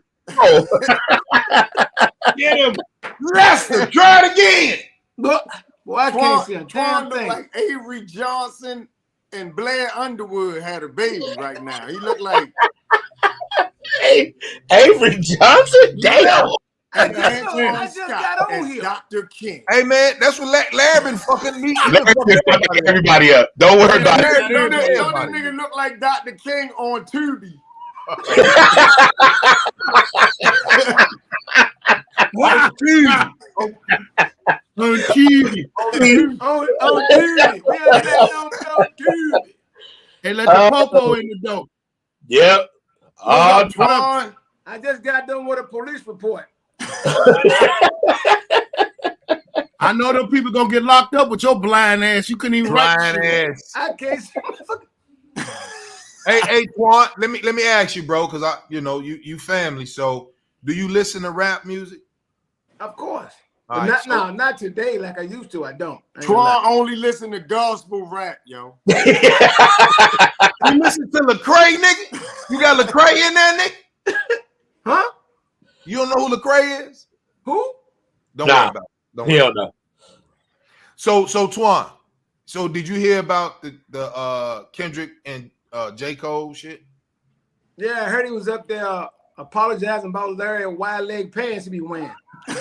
Get him. Lester, try it again. Look, boy, I can't see him. Twan looked like Avery Johnson and Blair Underwood had a baby right now. He looked like Avery Johnson? Damn. I just got on here. Dr. King. Hey man, that's what Larry been fucking me. Larry been fucking everybody up. Don't worry about it. Don't that nigga look like Dr. King on Tubi? What? On TV. On TV. They let the popo in the door. Yep. Twan, I just got done with a police report. I know them people gonna get locked up with your blind ass. You couldn't even write ass. I can't. Hey, Twan, let me ask you, bro, because you family. So, do you listen to rap music? Of course. Right, not today like I used to. I don't. Twan only listen to gospel rap, yo. You listen to Lecrae, nigga? You got Lecrae in there, nigga? Huh? You don't know who Lecrae is? Who? Don't worry about it. Hell no. So Twan, so did you hear about the Kendrick and J. Cole shit? Yeah, I heard he was up there apologizing about Larry and wide leg pants he be wearing. You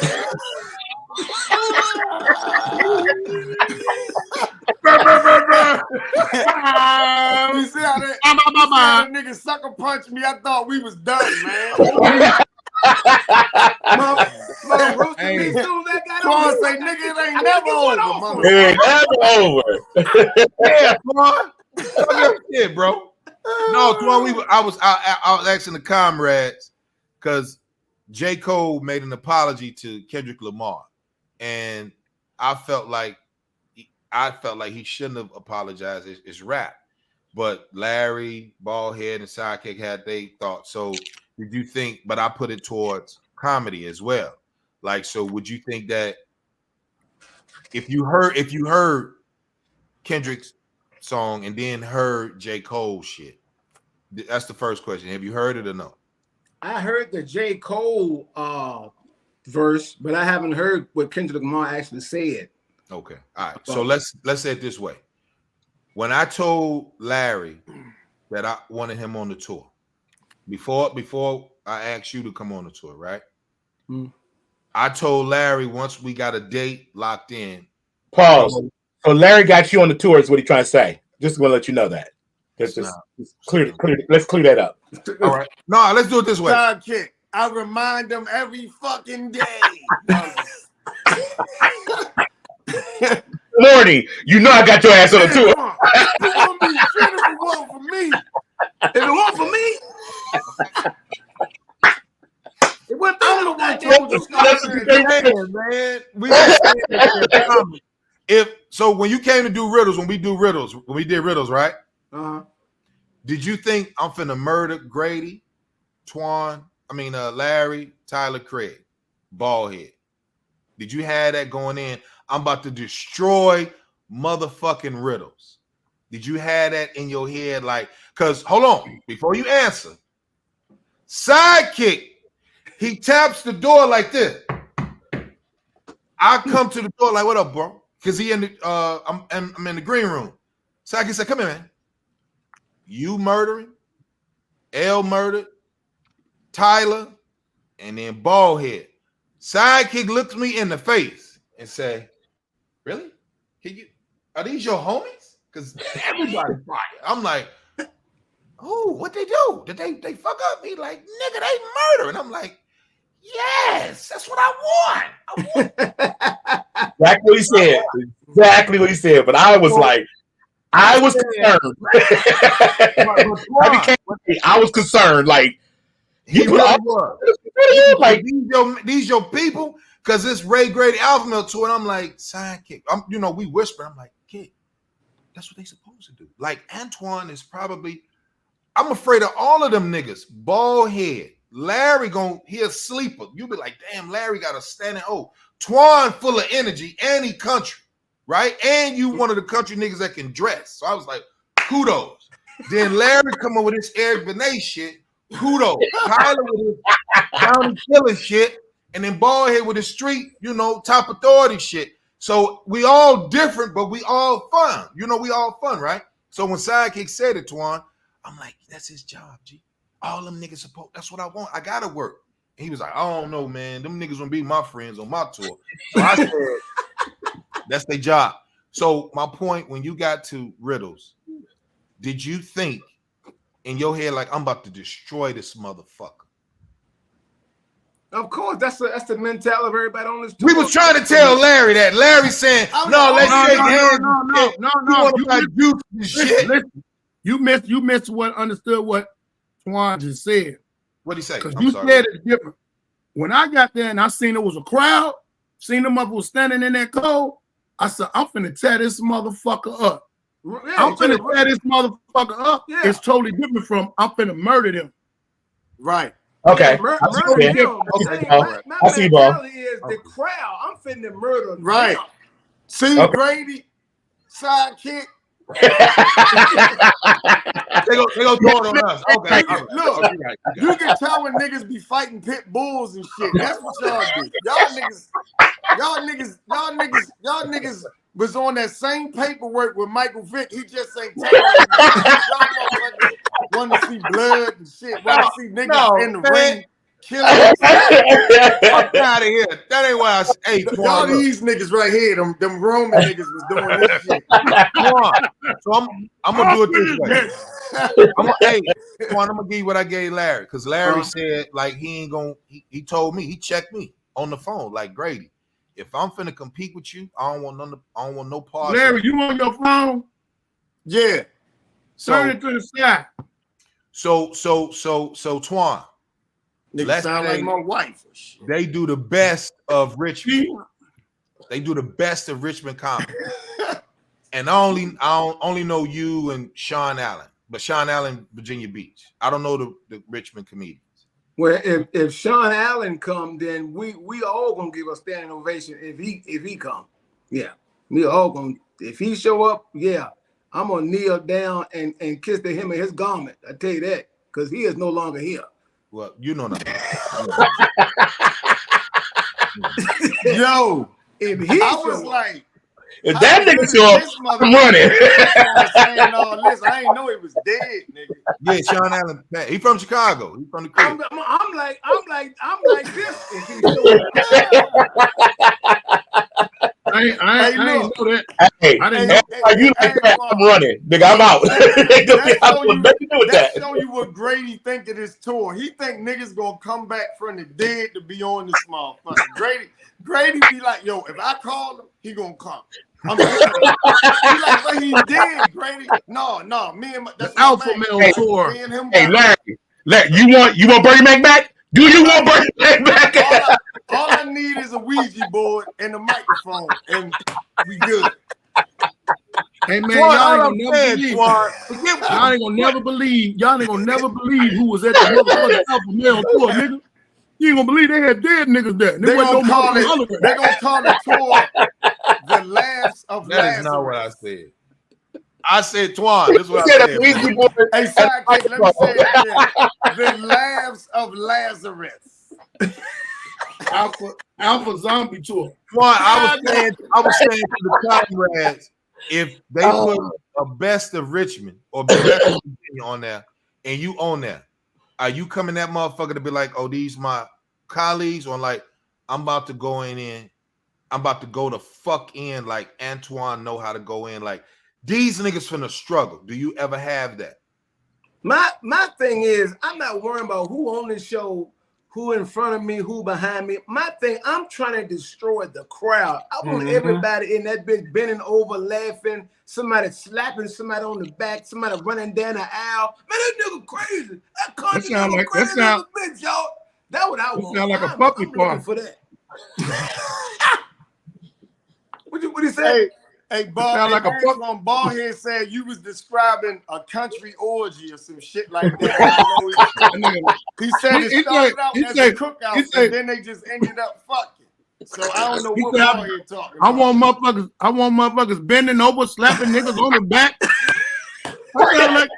see how that nigga sucker punched me? I thought we was done, man. Hey. Twan say, nigga, it ain't never over. It ain't never over. Yeah, Twan. Yeah, bro. No, Twan, I was asking the comrades because J. Cole made an apology to Kendrick Lamar, and I felt like he shouldn't have apologized. It's rap, but Larry, Ballhead, and Sidekick had they thought. So did you think? But I put it towards comedy as well. Like, so would you think that if you heard Kendrick's song and then heard J. Cole shit, that's the first question. Have you heard it or no? I heard the J. Cole verse, but I haven't heard what Kendrick Lamar actually said. Okay, all right. So let's say it this way. When I told Larry that I wanted him on the tour, before I asked you to come on the tour, right? I told Larry once we got a date locked in. Pause. So Larry got you on the tour is what he's trying to say. Just want to let you know that. Let's clear that up. All right. No, let's do it this way. Sidekick. I remind them every fucking day. Lordy, you know I got your ass on the tour. It's gonna be shit if it wasn't for me. If it weren't for me, it went down to man. So when you came to do riddles, when we did riddles, right? Did you think I'm finna murder Grady, Larry, Tyler, Craig, Ballhead? Did you have that going in? I'm about to destroy motherfucking riddles. Did you have that in your head? Like, because hold on, before you answer, Sidekick, he taps the door like this. I come to the door like, what up, bro? Because he in the I'm in the green room. Sidekick said, come here, man. You murdering, L murdered, Tyler, and then Ballhead. Sidekick looks me in the face and say, really? Are these your homies? Because everybody's fire. I'm like, oh, what they do? Did they fuck up? He like, nigga, they murder. And I'm like, yes, that's what I want. Exactly what he said. Exactly what he said. But I was like, I was concerned. I was concerned. Like, he really was. Like, these your people? Because it's Ray Grady Alpha Male tour, and I'm like, Sidekick. We whisper. I'm like, kid, that's what they supposed to do. Like, Antoine is probably, I'm afraid of all of them niggas. Ballhead. Larry he a sleeper. You be like, damn, Larry got a standing O. Twan full of energy, and he country, right? And you one of the country niggas that can dress. So I was like, kudos. Then Larry come up with this Eric Benet shit. Kudos. Tyler with his county killing shit. And then Ballhead with his street, top authority shit. So we all different, but we all fun. We all fun, right? So when Sidekick said it, Twan, I'm like, that's his job, G. All them niggas support. That's what I want. I gotta work. And he was like, I don't know, man. Them niggas gonna be my friends on my tour. So I said, that's their job. So my point, when you got to riddles, did you think in your head like, I'm about to destroy this motherfucker? Of course, that's the mentality of everybody on this tour. We was trying to tell Larry that. Larry saying, no, let's shake hands. Listen, you missed what Twan just said. What'd he say? Because you said it's different. When I got there and I seen it was a crowd, seen them up was standing in that cold, I said, I'm finna tear this motherfucker up. Yeah, I'm finna tear this motherfucker up. Yeah. It's totally different from I'm finna murder them. Right. Okay. My see, bro. Is the crowd. I'm finna murder them. Right. See, okay. Grady, Sidekick. They go throw it on us. Okay. Look, you can tell when niggas be fighting pit bulls and shit. That's what y'all do. Y'all niggas was on that same paperwork with Michael Vick. He just ain't telling want to see blood and shit. Want to see niggas in the ring killing. Fuck out of here. That ain't why y'all these niggas right here, them Roman niggas was doing this shit. So I'm gonna do it this way. I'm gonna give you what I gave Larry, because Larry said like he told me, he checked me on the phone like, Grady, if I'm finna compete with you, I don't want no part. Larry, you on your phone? Yeah. Turn it to the side. So Twan. Niggas sound like my wife. They do the best of Richmond. They do the best of Richmond comedy. And I only know you and Sean Allen, but Sean Allen, Virginia Beach. I don't know the Richmond comedians. Well, if Sean Allen come, then we all gonna give a standing ovation if he come. Yeah, we all gonna. If he show up, yeah, I'm gonna kneel down and kiss the hem of his garment. I tell you that, because he is no longer here. Well, you know that. Yo, If he I show was up, like, If that nigga show up, I'm running. saying all this. I ain't know he was dead, nigga. Yeah, Sean Allen. He from Chicago. He from the crib. I'm like this. If he show up. I ain't know that. Hey, I didn't hey, know. you like that? I'm running, nigga. I'm out. Nothing to do with That that. show you what Grady think of this tour. He think niggas gonna come back from the dead to be on this motherfucker. Grady be like, yo, if I call him, he gonna come. I'm he like, but he dead, Grady. No, me and that's Alpha my man. Male tour. Me and him Hey, got- Larry, you want Bernie Mac back? Do you want Bernie Mac back? all I need is a Ouija board and a microphone, and we good. Hey man, Y'all y'all ain't gonna never believe who was at the motherfucking Alpha Male tour, nigga. You ain't gonna believe they had dead niggas there. They gonna call it. Underground. They gonna call the tour the Laughs of That Lazarus. is not what I said. I said Twan. This is what I Get a said. Ouija board. Hey, sidekick, let me say it again. The Laughs of Lazarus. Alpha Zombie tour. Twan, I was saying to the comrades, if they put a best of Richmond or best of Virginia on there, and you on there, are you coming that motherfucker to be like, oh, these my colleagues, or like, I'm about to go in, I'm about to go the fuck in, like Antoine know how to go in, like these niggas finna struggle. Do you ever have that? My thing is, I'm not worrying about who on the show, who in front of me, who behind me. My thing, I'm trying to destroy the crowd. I want everybody in that bitch bending over, laughing, somebody slapping somebody on the back, somebody running down the aisle. Man, that nigga crazy. That country nigga crazy little bitch, y'all. That's what I want. Sound like a puppy party for that. What you say? Hey, Ball, sound like a fuck. Ballhead said you was describing a country orgy or some shit like that. He said it started out as a cookout, and then they just ended up fucking. So I don't know what Ballhead talking about. I want motherfuckers bending over, slapping niggas on the back.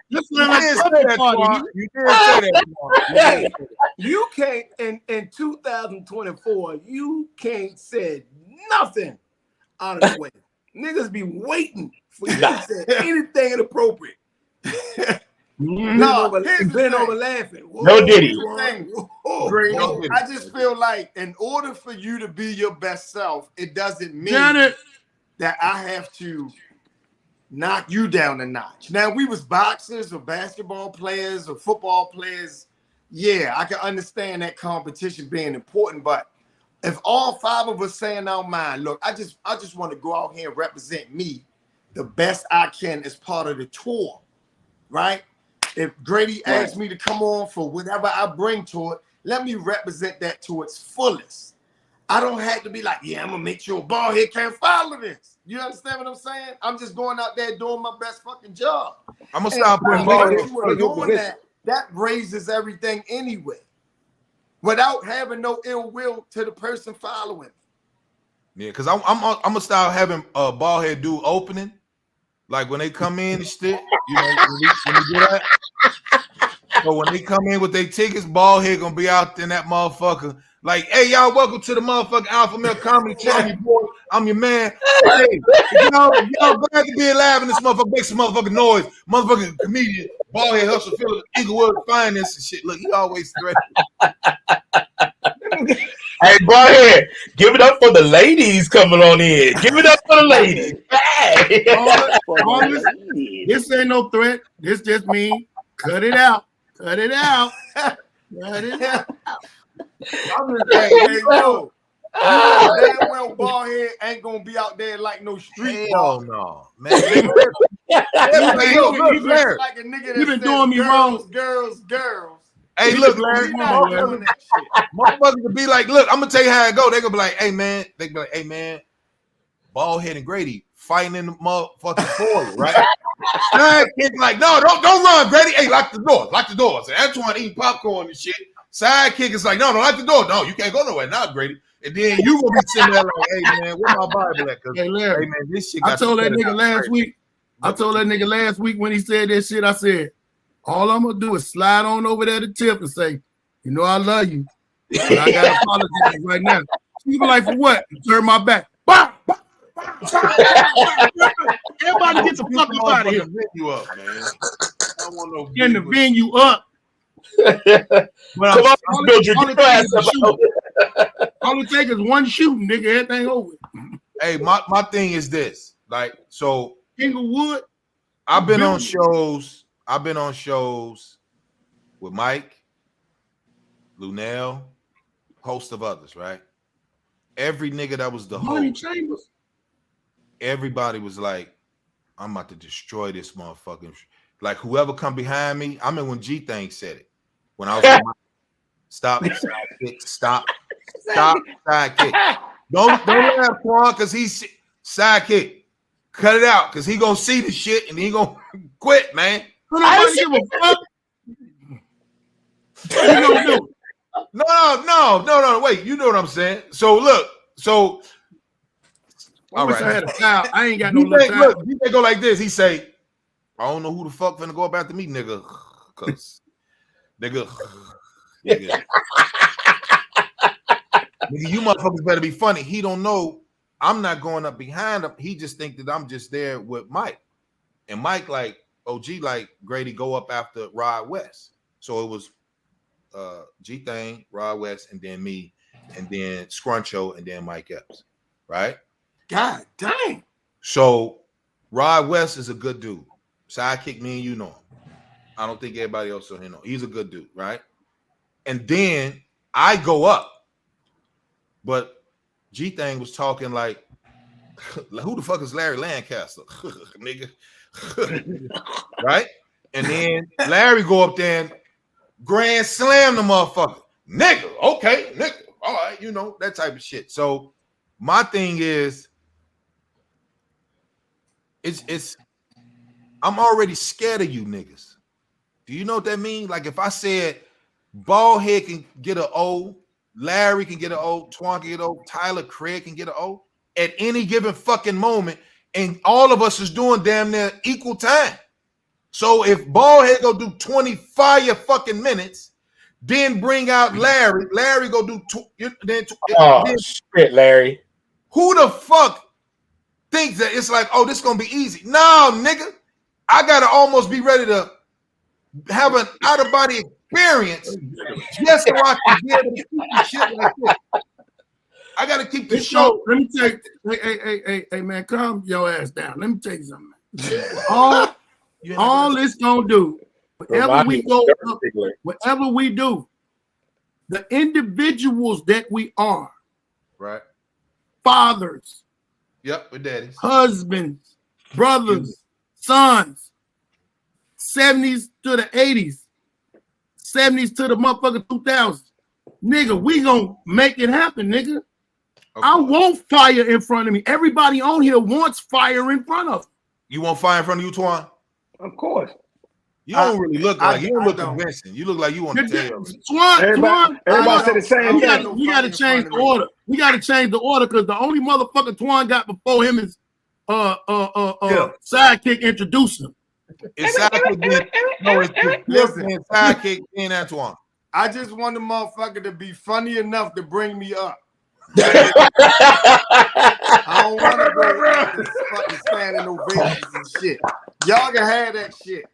This sound like a puppy party. You did say that. Hey, you can't in 2024. You can't say nothing out of the way. Niggas be waiting for you to say anything inappropriate. No, bend over laughing. Whoa, No Diddy. Grady, I just feel like in order for you to be your best self, it doesn't mean that I have to knock you down a notch. Now, we was boxers or basketball players or football players. Yeah, I can understand that competition being important, but if all five of us saying our mind, look, I just want to go out here and represent me the best I can as part of the tour, right? If Grady asks me to come on for whatever I bring to it, let me represent that to its fullest. I don't have to be like, yeah, I'm gonna make sure Ballhead can't follow this. You understand what I'm saying? I'm just going out there doing my best fucking job. I'm gonna stop putting Ballhead doing that. That raises everything anyway, without having no ill will to the person following. Yeah, because I'm gonna start having a Ballhead do opening, like when they come in and shit. You know, when we do that. So when they come in with their tickets, Ballhead gonna be out in that motherfucker. Like, hey, y'all, welcome to the motherfucking Alpha Male Comedy Channel, boy. I'm your man. Hey, y'all glad to be alive in this motherfucker. Make some motherfucking noise. Motherfucking comedian, Ballhead Hustle, Philip, Inglewood Finance and shit. Look, he always threatening. Hey, Ballhead, give it up for the ladies coming on in. Give it up for the ladies. Hey. This ain't no threat. This just me. Cut it out. Cut it out. Cut it out. I'm just saying, hey, yo, damn well Ballhead ain't gonna be out there like no street Hell ball. no, man. You been doing me wrong. Girls. Hey, look, Larry, motherfuckers to be like, look, I'm gonna tell you how it go. They gonna be like, hey man, Ballhead and Grady fighting in the motherfucking foyer, right? Sidekick like, no, don't run, Grady. Hey, lock the doors. And Antoine eating popcorn and shit. Sidekick is like, no, lock the door. No, you can't go nowhere now, Grady. And then you gonna be sitting there like, hey man, where my Bible at? Hey, Larry, hey man, this shit. I told that nigga last week. I told that nigga last week when he said that shit. I said, all I'm gonna do is slide on over there to Tip and say, you know, I love you, but I gotta apologize right now. She be like, for what? Turn my back. Bah! Everybody get the fuck up out of here. You up, man. I don't want no Getting the venue up. But all it takes is one shooting, nigga. Everything over. Hey, my thing is this. Like, so Inglewood. I've been on shows with Mike, Lunel, host of others, right? Every nigga that was the host, Chambers. Everybody was like, I'm about to destroy this motherfucking. Like, whoever come behind me, I mean, when G-Thing said it, when I was like, stop, sidekick. Don't laugh, Quan, because he's sidekick. Cut it out, because he gonna see the shit and he gonna quit, man. I don't give a fuck. What you gonna do? No, wait, you know what I'm saying? So look, all right. I had a foul. I ain't got no Look, time. he go like this. He say, I don't know who the fuck finna go up after me, nigga. Cause nigga, nigga, you motherfuckers better be funny. He don't know I'm not going up behind him. He just think that I'm just there with Mike. And Mike like, OG like Grady go up after Rod West. So it was G-Thing, Rod West, and then me, and then Scruncho, and then Mike Epps, right? God dang. So Rod West is a good dude. Sidekick, me and you know him. I don't think everybody else on here know. He's a good dude, right? And then I go up, but G-Thing was talking like, who the fuck is Larry Lancaster? Nigga. Right? And then Larry go up there and grand slam the motherfucker. Nigga, okay, nigga. All right, you know, that type of shit. So my thing is, it's I'm already scared of you niggas. Do you know what that means? Like if I said Baldhead can get an O, Larry can get an O, Twan can get an O, Tyler Craig can get an O at any given fucking moment, and all of us is doing damn near equal time. So if Baldhead go do 25 fucking minutes, then bring out Larry go do shit, Larry. Who the fuck thinks that it's like, oh, this is gonna be easy? No, nigga. I gotta almost be ready to have an out-of-body experience just so I can be able to keep the shit like this. I gotta keep the show. Let me tell you, hey, man, calm your ass down. Let me tell you something. All this gonna do, whatever we do, the individuals that we are, right? Fathers, yep, with daddies, husbands, brothers, sons, 70s to the 80s, 70s to the motherfucking 2000s. Nigga, we gonna make it happen, nigga. Okay. I want fire in front of me. Everybody on here wants fire in front of them. You want fire in front of you, Twan? Of course. You don't really look like you don't look convincing. You look like you want to tell. Twan, everybody said the same thing. We gotta change the order. We gotta change the order because the only motherfucker Twan got before him is sidekick introducing him. It's sidekick. No, it's sidekick in Antoine. I just want the motherfucker to be funny enough to bring me up. I don't want to go around this fucking standing ovations and shit. Y'all can have that shit.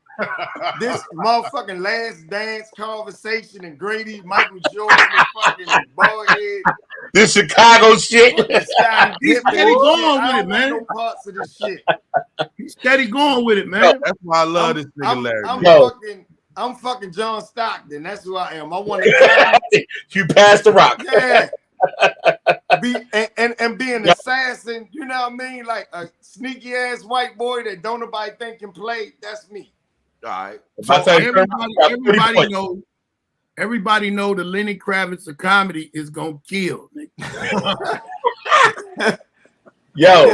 This motherfucking Last Dance conversation and Grady, Michael Jordan, and fucking Baldhead. This Chicago shit. He's steady going with it, man. No parts of this shit. He's steady going with it, man. That's why I love this nigga Larry. I'm fucking John Stockton. That's who I am. I want to. You passed the rock. Yeah. Be an assassin, you know what I mean? Like a sneaky ass white boy that don't nobody think can play. That's me. All right. So everybody know the Lenny Kravitz of comedy is gonna kill. Yo,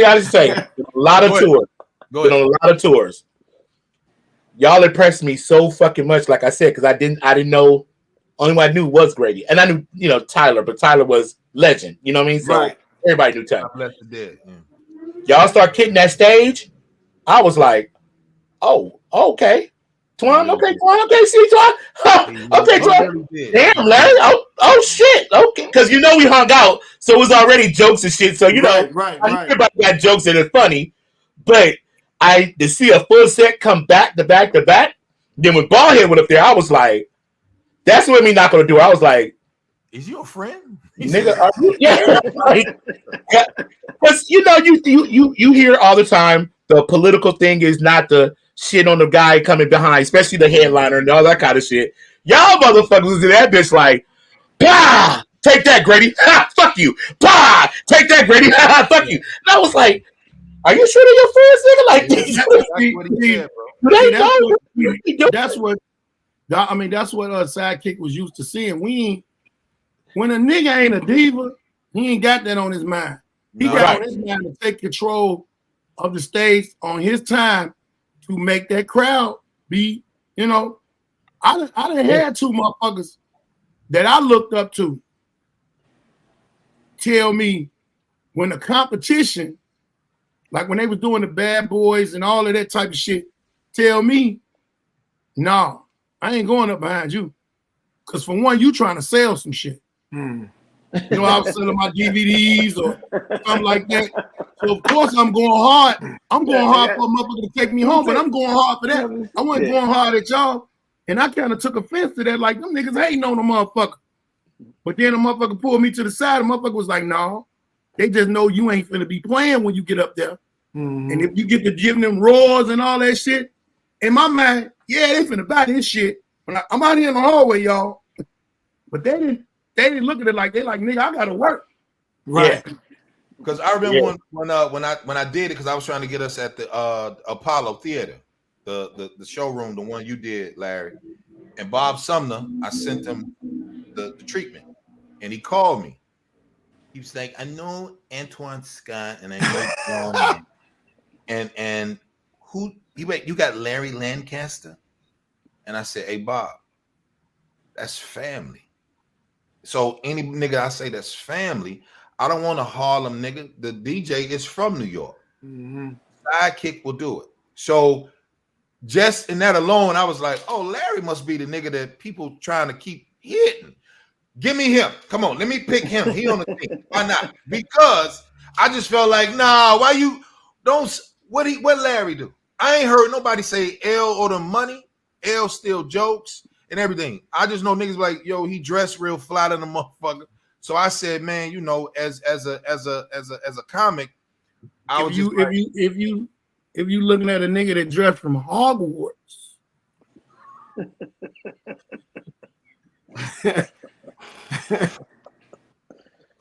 I just say a lot of tours. Go Been on a lot of tours. Y'all impressed me so fucking much, like I said, because I didn't know. Only one I knew was Grady, and I knew Tyler, but Tyler was legend. You know what I mean? So Right. everybody knew Tyler. God bless the dead. Y'all start hitting that stage. I was like, oh, okay. Twan, okay, see Twan. Okay, Twan. Damn, Larry. Oh shit. Okay, because we hung out, so it was already jokes and shit. So right. everybody got jokes and it's funny, but to see a full set come back to back to back. Then when Ballhead went up there, I was like, that's what me not gonna do. I was like, is you a friend? Nigga, are you? Yeah, because you hear all the time the political thing is not the shit on the guy coming behind, especially the headliner and all that kind of shit. Y'all motherfuckers was in that bitch like, bah, take that, Grady. Ha, fuck you. Bah, take that, Grady. Ha, fuck you. And I was like, are you sure they're your friends, nigga? Like, That's what he said, bro. That's what Sidekick was used to seeing. When a nigga ain't a diva, he ain't got that on his mind. He got on his mind to take control of the stage on his time to make that crowd be, I done had two motherfuckers that I looked up to tell me when the competition, like when they was doing the Bad Boys and all of that type of shit, tell me, no, I ain't going up behind you. Because for one, you trying to sell some shit. I was selling my DVDs or something like that. So of course I'm going hard. I'm going hard for a motherfucker to take me home, but I'm going hard for that. I wasn't going hard at y'all. And I kind of took offense to that, like them niggas hating on the motherfucker. But then the motherfucker pulled me to the side. The motherfucker was like, no, they just know you ain't finna be playing when you get up there. And if you get to giving them roars and all that shit, in my mind, yeah, they finna buy this shit. But I'm out here in the hallway, y'all. But they didn't look at it like, they like, nigga, I gotta work. Right. Because I remember when I did it, because I was trying to get us at the Apollo Theater, the showroom, the one you did, Larry. And Bob Sumner, I sent him the treatment, and he called me. He was like, I know Antoine Scott, and I know and who you got Larry Lancaster? And I said, hey Bob, that's family. So any nigga I say that's family, I don't want a Harlem nigga. The DJ is from New York. Sidekick will do it. So just in that alone, I was like, oh, Larry must be the nigga that people trying to keep hitting. Give me him. Come on, let me pick him. He on the team. Why not? Because I just felt like, nah, why you don't what Larry do? I ain't heard nobody say L or the money. L still jokes and everything. I just know niggas like, yo, he dressed real fly than a motherfucker. So I said, man, as a comic, if you looking at a nigga that dressed from Hogwarts,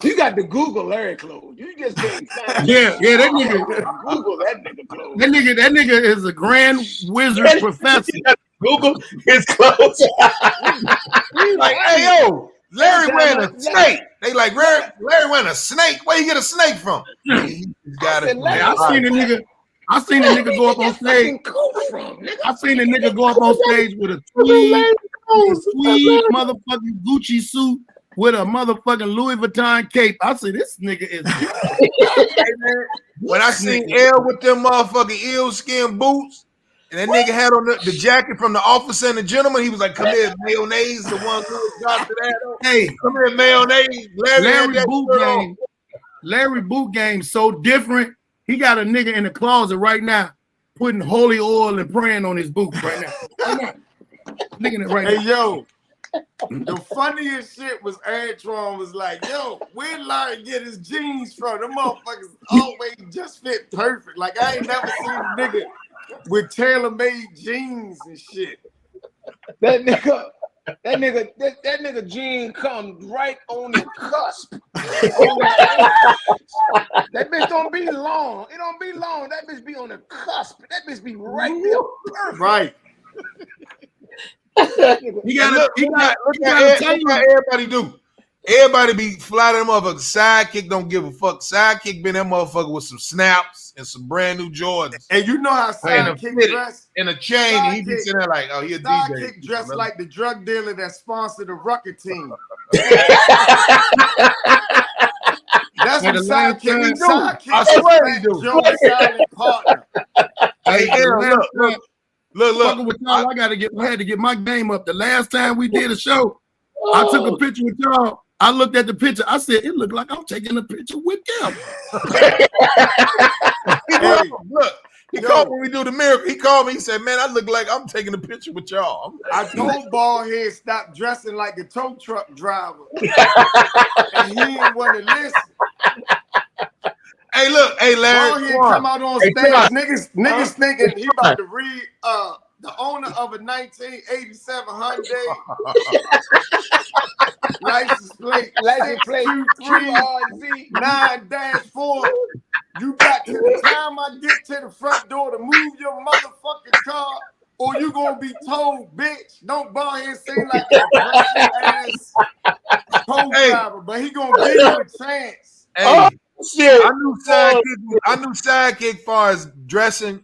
you got to Google Larry clothes. You just can't find that nigga. Google that nigga clothes. That nigga is a grand wizard professor. Google his clothes. Like, hey yo, Larry wearing a snake. They like Larry wearing a snake. Where you get a snake from? He's got it. I seen a nigga go up on stage. I seen a nigga go up on stage with a tweed motherfucking Gucci suit with a motherfucking Louis Vuitton cape. I said, this nigga is. When I seen L with them motherfucking eel-skin boots, and that nigga had on the jacket from The Officer and the Gentleman, he was like, come here, mayonnaise, the one who got to that. Hey, come here, mayonnaise. Larry Boot Game so different. He got a nigga in the closet right now putting holy oil and praying on his boots right now. Nigga it right now. Hey, yo, the funniest shit was Antoine was like, yo, where Larry get his jeans from? The motherfuckers always just fit perfect. Like, I ain't never seen a nigga with tailor-made jeans and shit. That nigga jean comes right on the cusp. That bitch don't be long. It don't be long. That bitch be on the cusp. That bitch be right there. Perfect. Right. He gotta tell you what everybody do. Everybody be fly that motherfucker. Sidekick don't give a fuck. Sidekick been that motherfucker with some snaps and some brand new Jordans. And you know how Sidekick dressed? In a chain, and he be sitting there like, oh, he a DJ. Sidekick dressed like the drug dealer that sponsored the Rucker team. That's what Sidekick do. I swear he do. Joe's silent partner. Hey, look. Fucking with y'all, I had to get my game up. The last time we did a show, I took a picture with y'all. I looked at the picture. I said, it looked like I'm taking a picture with them. Look, he called when we do the miracle. He called me. He said, man, I look like I'm taking a picture with y'all. I told Baldhead stop dressing like a tow truck driver. And he didn't want to listen. Hey, look. Hey, Larry. Baldhead come out on stage. Niggas thinking he about to read the owner of a 1987 Hyundai. License plate 623-9-4. You got to the time I get to the front door to move your motherfucking car, or you gonna be told, bitch. Don't ball here saying like a ass tow driver, but he gonna give you a chance. Hey, shit. I knew Sidekick far as dressing.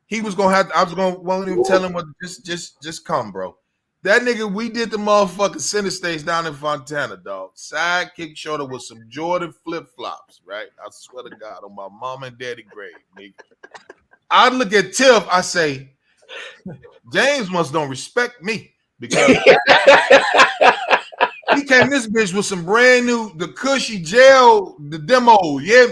He was gonna have to, I was gonna want him to tell him what just come, bro. That nigga, we did the motherfucking center stage down in Fontana, dog. Sidekick showed up with some Jordan flip-flops, right? I swear to God, on my mom and daddy grave, nigga. I look at Tiff, I say, James must don't respect me because he came this bitch with some brand new, the cushy gel, the demo, yeah.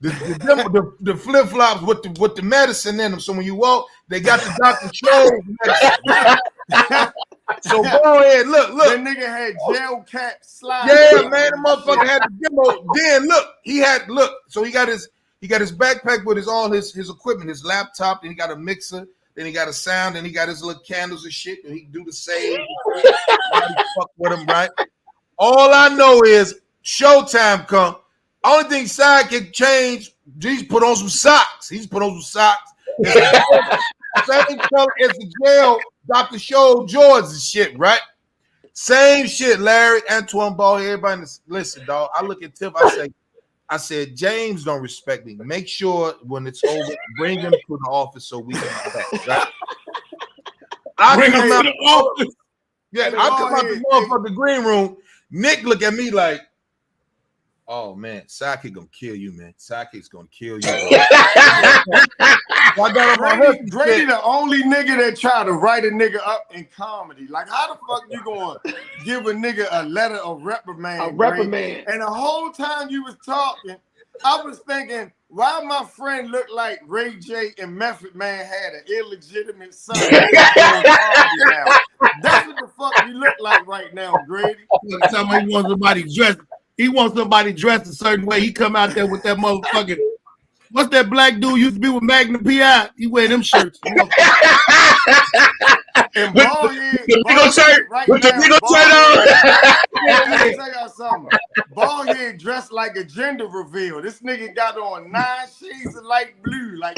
The flip flops with the medicine in them. So when you walk, they got the Dr. Scholl's medicine. So go ahead, look. That nigga had gel cap slide. Yeah, man, the motherfucker had the demo. Then look, so he got his backpack with all his equipment, his laptop. Then he got a mixer. Then he got a sound. Then he got his little candles and shit. And he can do the save. Fuck with him, right? All I know is showtime come. Only thing Sidekick changed, he's put on some socks. Same color as the jail Dr. Scholl George and shit, right? Same shit, Larry, Antoine Ball, everybody. Listen, dog. I look at Tiff, I said, James don't respect me. Make sure when it's over, bring him to the office so we can back, right? I come out the office. Yeah, I come out the motherfucking green room. Nick look at me like, oh man, Sidekick gonna kill you, man. Sidekick's gonna kill you. Grady the only nigga that try to write a nigga up in comedy. Like, how the fuck you gonna give a nigga a letter of reprimand? And the whole time you was talking, I was thinking, why my friend looked like Ray J and Method Man had an illegitimate son? That's what the fuck you look like right now, Grady. Somebody wants somebody dressed. He wants somebody dressed a certain way. He come out there with that motherfucking. What's that black dude used to be with Magnum PI? He wear them shirts. And Ballhead Ballhead dressed like a gender reveal. This nigga got on 9 shades of light blue. Like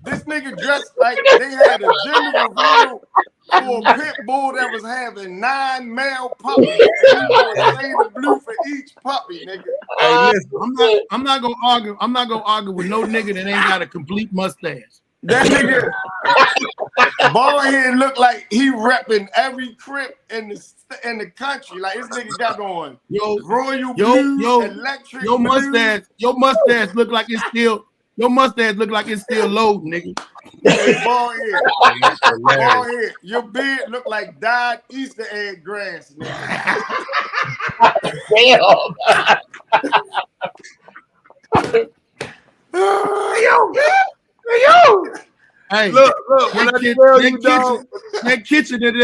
this nigga dressed like they had a gender reveal for a pit bull that was having 9 male puppies. And you gonna say the blue for each puppy, nigga. Hey, listen, I'm not gonna argue. I'm not gonna argue with no nigga that ain't got a complete mustache. That nigga Ballhead look like he repping every crip in the country. Like this nigga got on royal blue, electric your mustache look like it's still. Your mustache look like it's still loading, nigga. Ballhead, your beard look like dyed Easter egg grass, nigga. Damn. Hey, look! When that kitchen that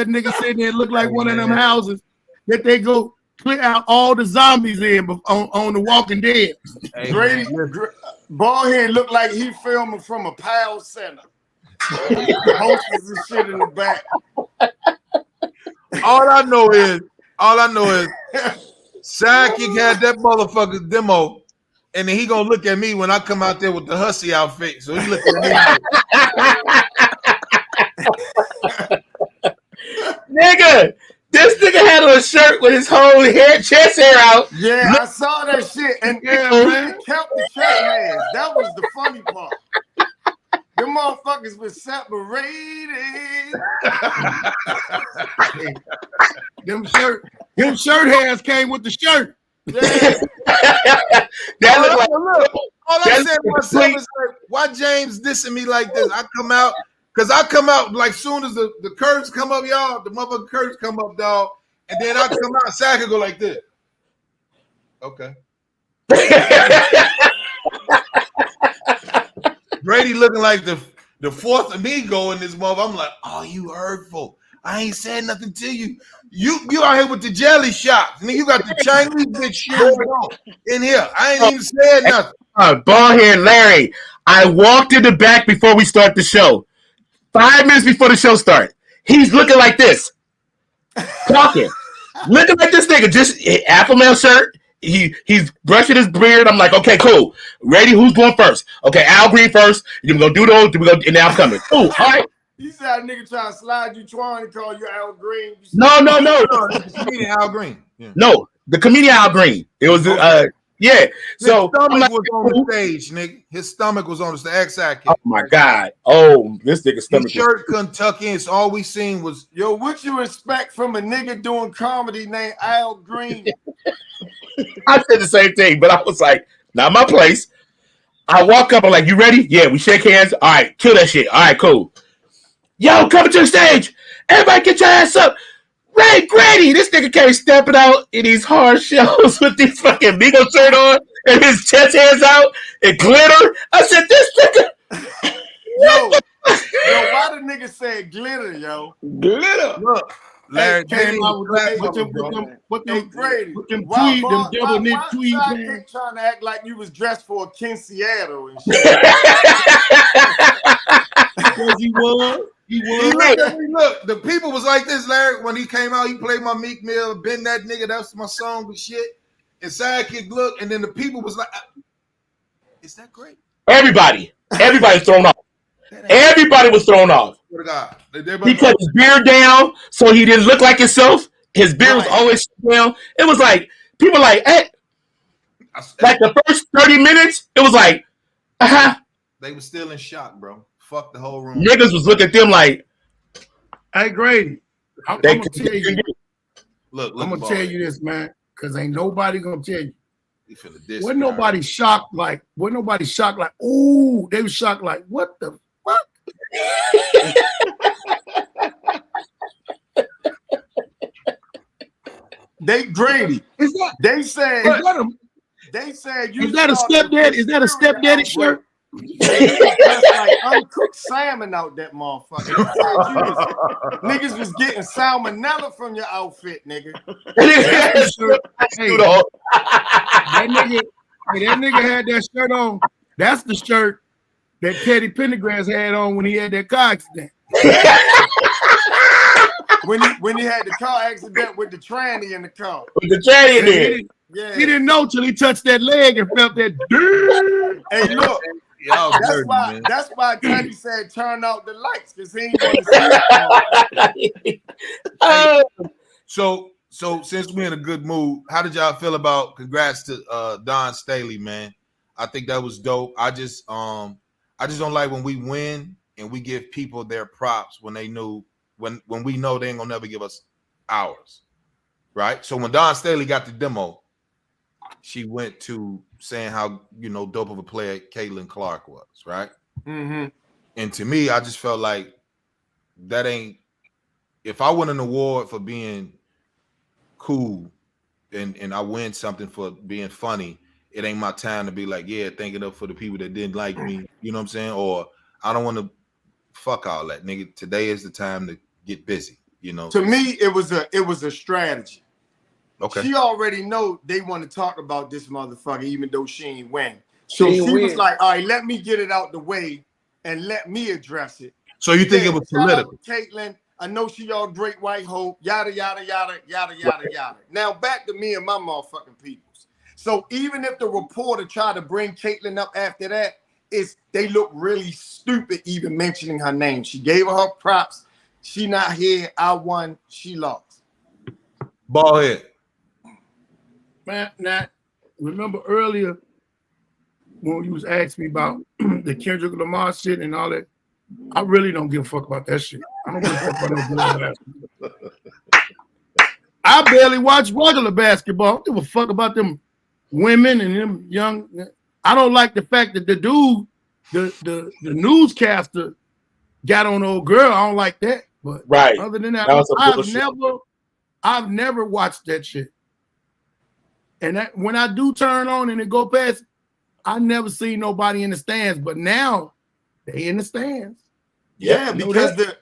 nigga sitting there look like one of them houses that they go clear out all the zombies in on The Walking Dead. Hey, Grady, Ballhead looked like he filming from a PAL center. Hostess and shit in the back. All I know is Sidekick had that motherfucker's demo, and then he gonna look at me when I come out there with the hussy outfit. So he look at me. Nigga, This nigga had on a shirt with his whole chest hair out. Yeah, I saw that shit. And Yeah, man, kept the chest hairs. That was the funny part. Them motherfuckers were separated. Them shirt hairs came with the shirt. Yeah. That looked like All I said to myself is like, why James dissing me like this? I come out like soon as the curtains come up, y'all, the motherfucking curtains come up, dog, and then I come out, Sack could go like this. Okay. Brady looking like the fourth amigo in this mother. I'm like, oh, you hurtful. I ain't said nothing to you. You out here with the jelly shots. And then you got the Chinese bitch shit on in here. I ain't even said nothing. Bald head Larry. I walked in the back before we start the show. 5 minutes before the show started. He's looking like this. Talking. Looking like this nigga. Just Alpha Male shirt. He's brushing his beard. I'm like, okay, cool. Ready? Who's going first? Okay, Al Green first. You're gonna do those. And now I'm coming. Cool. All right. You said a nigga trying to slide you, trying to call you Al Green. No. Comedian Al Green. Yeah. No, the comedian Al Green. It was yeah. So his stomach was on the stage, nigga. His stomach was on the X-Act. Oh my god. Oh, this nigga's stomach. His shirt couldn't tuck in, so all we seen was Yo, what you expect from a nigga doing comedy named Al Green? I said the same thing, but I was like, not my place. I walk up, I'm like, you ready? Yeah, we shake hands. All right, kill that shit. All right, cool. Yo, coming to the stage. Everybody get your ass up. Ray Grady, this nigga came stepping out in these hard shows with this fucking Migo shirt on and his chest hairs out and glitter. I said, this nigga. Yo, why the nigga say glitter, yo? Glitter. look. Larry Came out with them Grady, tweed, why them double knit tweed keep pants. trying to act like you was dressed for a Quinceañera and shit? Because he was. Look, the people was like this, Larry. When he came out, he played my Meek Mill, been that nigga, that's my song and shit. And Sidekick look, and then the people was like, is that great? Everybody thrown off. Everybody was thrown off. He cut his beard down so he didn't look like himself. His beard was always down. It was like, people like, hey. Like the first 30 minutes, it was like, They were still in shock, bro. Fuck the whole room. Niggas was looking at them like, Hey, Grady, I'm going to tell you. Look, I'm going to tell you this, man, because ain't nobody going to tell you. Wasn't Wasn't nobody shocked like, ooh, they were shocked like, what the fuck? They Grady. Is that, They said is that a, they said you is that a stepdaddy? Is that a stepdaddy shirt? That's like uncooked salmon out that motherfucker. They said niggas was getting salmonella from your outfit, nigga. That nigga had that shirt on. That's the shirt that Teddy Pendergrass had on when he had that car accident. when he had the car accident with the tranny in the car. With the tranny in there. Yeah. He didn't know till he touched that leg and felt that. Hey, look. Y'all That's dirty, why. man. That's why Teddy said turn out the lights because he ain't want to see it. So since we're in a good mood, how did y'all feel about? Congrats to Don Staley, man. I think that was dope. I just don't like when we win and we give people their props when they knew when we know they ain't gonna never give us ours, right? So when Don Staley got the demo, she went to saying how dope of a player Caitlin Clark was, right? Mm-hmm. And to me, I just felt like that ain't. If I win an award for being cool and I win something for being funny, it ain't my time to be like, yeah, thanking up for the people that didn't like me. You know what I'm saying? Or I don't want to fuck all that, nigga. Today is the time to get busy. To me, it was a strategy. Okay. She already know they want to talk about this motherfucker, even though she ain't win. So she was like, all right, let me get it out the way and let me address it. So you think it was political? Caitlin, I know she y'all great white hope, yada, yada, yada, yada, yada, yada. Now back to me and my motherfucking peoples. So even if the reporter tried to bring Caitlin up after that, they look really stupid even mentioning her name. She gave her props. She not here. I won. She lost. Ball head. Man, now, remember earlier when you was asking me about the Kendrick Lamar shit and all that? I really don't give a fuck about that shit. I don't give a fuck about no girl basketball. I barely watch regular basketball. I don't give a fuck about them women and them young. I don't like the fact that the dude, the newscaster, got on old girl. I don't like that. But Right. other than that, That I've never watched that shit. And that, when I do turn on and it go past, I never see nobody in the stands. But now they in the stands. Yeah, because the